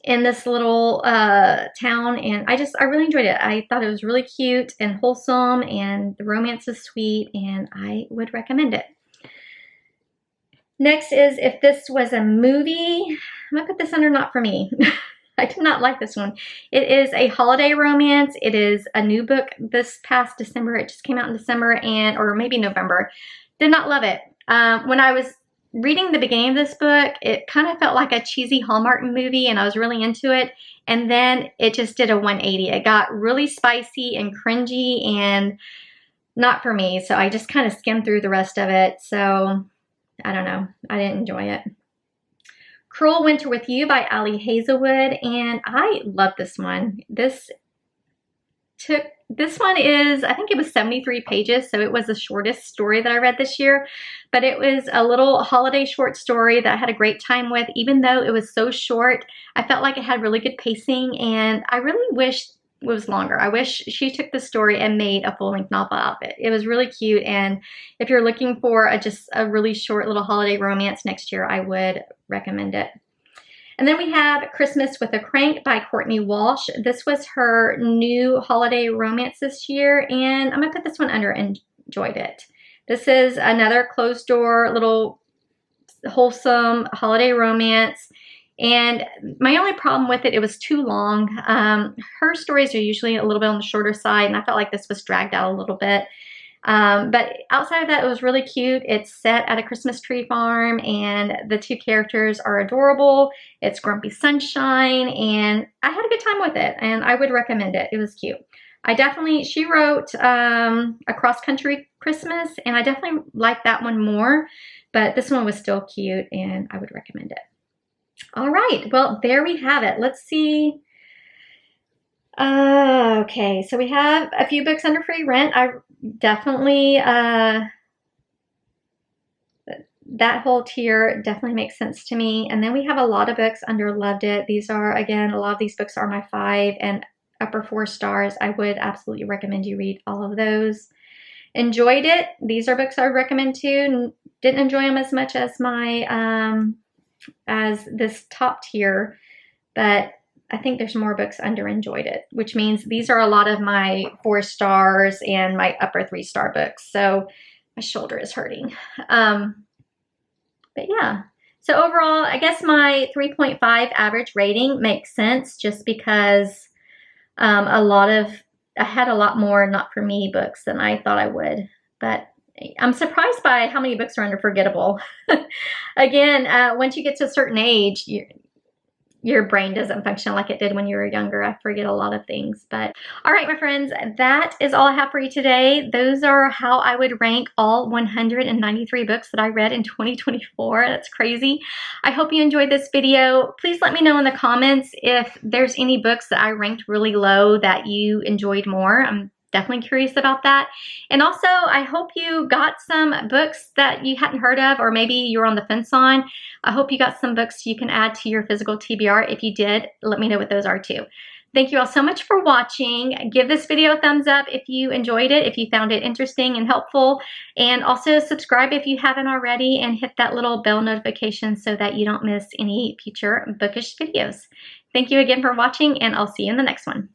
in this little town, and I really enjoyed it. I thought it was really cute and wholesome, and the romance is sweet, and I would recommend it. Next is If This Was a Movie. I'm gonna put this under Not For Me. I did not like this one. It is a holiday romance. It is a new book this past December. It just came out in December or maybe November. Did not love it. When I was reading the beginning of this book, it kind of felt like a cheesy Hallmark movie, and I was really into it. And then it just did a 180. It got really spicy and cringy and not for me. So I just kind of skimmed through the rest of it. So I don't know. I didn't enjoy it. Cruel Winter with You by Ali Hazelwood, and I love this one. This one is, I think it was 73 pages, so it was the shortest story that I read this year, but it was a little holiday short story that I had a great time with. Even though it was so short, I felt like it had really good pacing, and I really wish it was longer. I wish she took the story and made a full-length novel out of it. It was really cute, and if you're looking for just a really short little holiday romance next year, I would recommend it. And then we have Christmas with a Crank by Courtney Walsh. This was her new holiday romance this year, and I'm going to put this one under Enjoyed It. This is another closed-door little wholesome holiday romance. And my only problem with it, it was too long. Her stories are usually a little bit on the shorter side, and I felt like this was dragged out a little bit. But outside of that, it was really cute. It's set at a Christmas tree farm, and the two characters are adorable. It's Grumpy Sunshine, and I had a good time with it, and I would recommend it. It was cute. She wrote A Cross Country Christmas, and I definitely liked that one more, but this one was still cute, and I would recommend it. All right, well, there we have it. Let's see. Okay, so we have a few books under free rent. I definitely, that whole tier definitely makes sense to me. And then we have a lot of books under Loved It. These are, again, a lot of these books are my 5 and upper 4 stars. I would absolutely recommend you read all of those. Enjoyed It. These are books I would recommend too. Didn't enjoy them as much as my, as this top tier, but I think there's more books under Enjoyed It, which means these are a lot of my 4 stars and my upper 3-star books. So my shoulder is hurting. But yeah, so overall, I guess my 3.5 average rating makes sense just because I had a lot more Not For Me books than I thought I would, but I'm surprised by how many books are under Forgettable. Again, once you get to a certain age, your brain doesn't function like it did when you were younger. I forget a lot of things. But all right, my friends, that is all I have for you today. Those are how I would rank all 193 books that I read in 2024. That's crazy. I hope you enjoyed this video. Please let me know in the comments if there's any books that I ranked really low that you enjoyed more. I'm definitely curious about that. And also, I hope you got some books that you hadn't heard of, or maybe you were on the fence on. I hope you got some books you can add to your physical TBR. If you did, let me know what those are too. Thank you all so much for watching. Give this video a thumbs up if you enjoyed it, if you found it interesting and helpful. And also subscribe if you haven't already, and hit that little bell notification so that you don't miss any future bookish videos. Thank you again for watching, and I'll see you in the next one.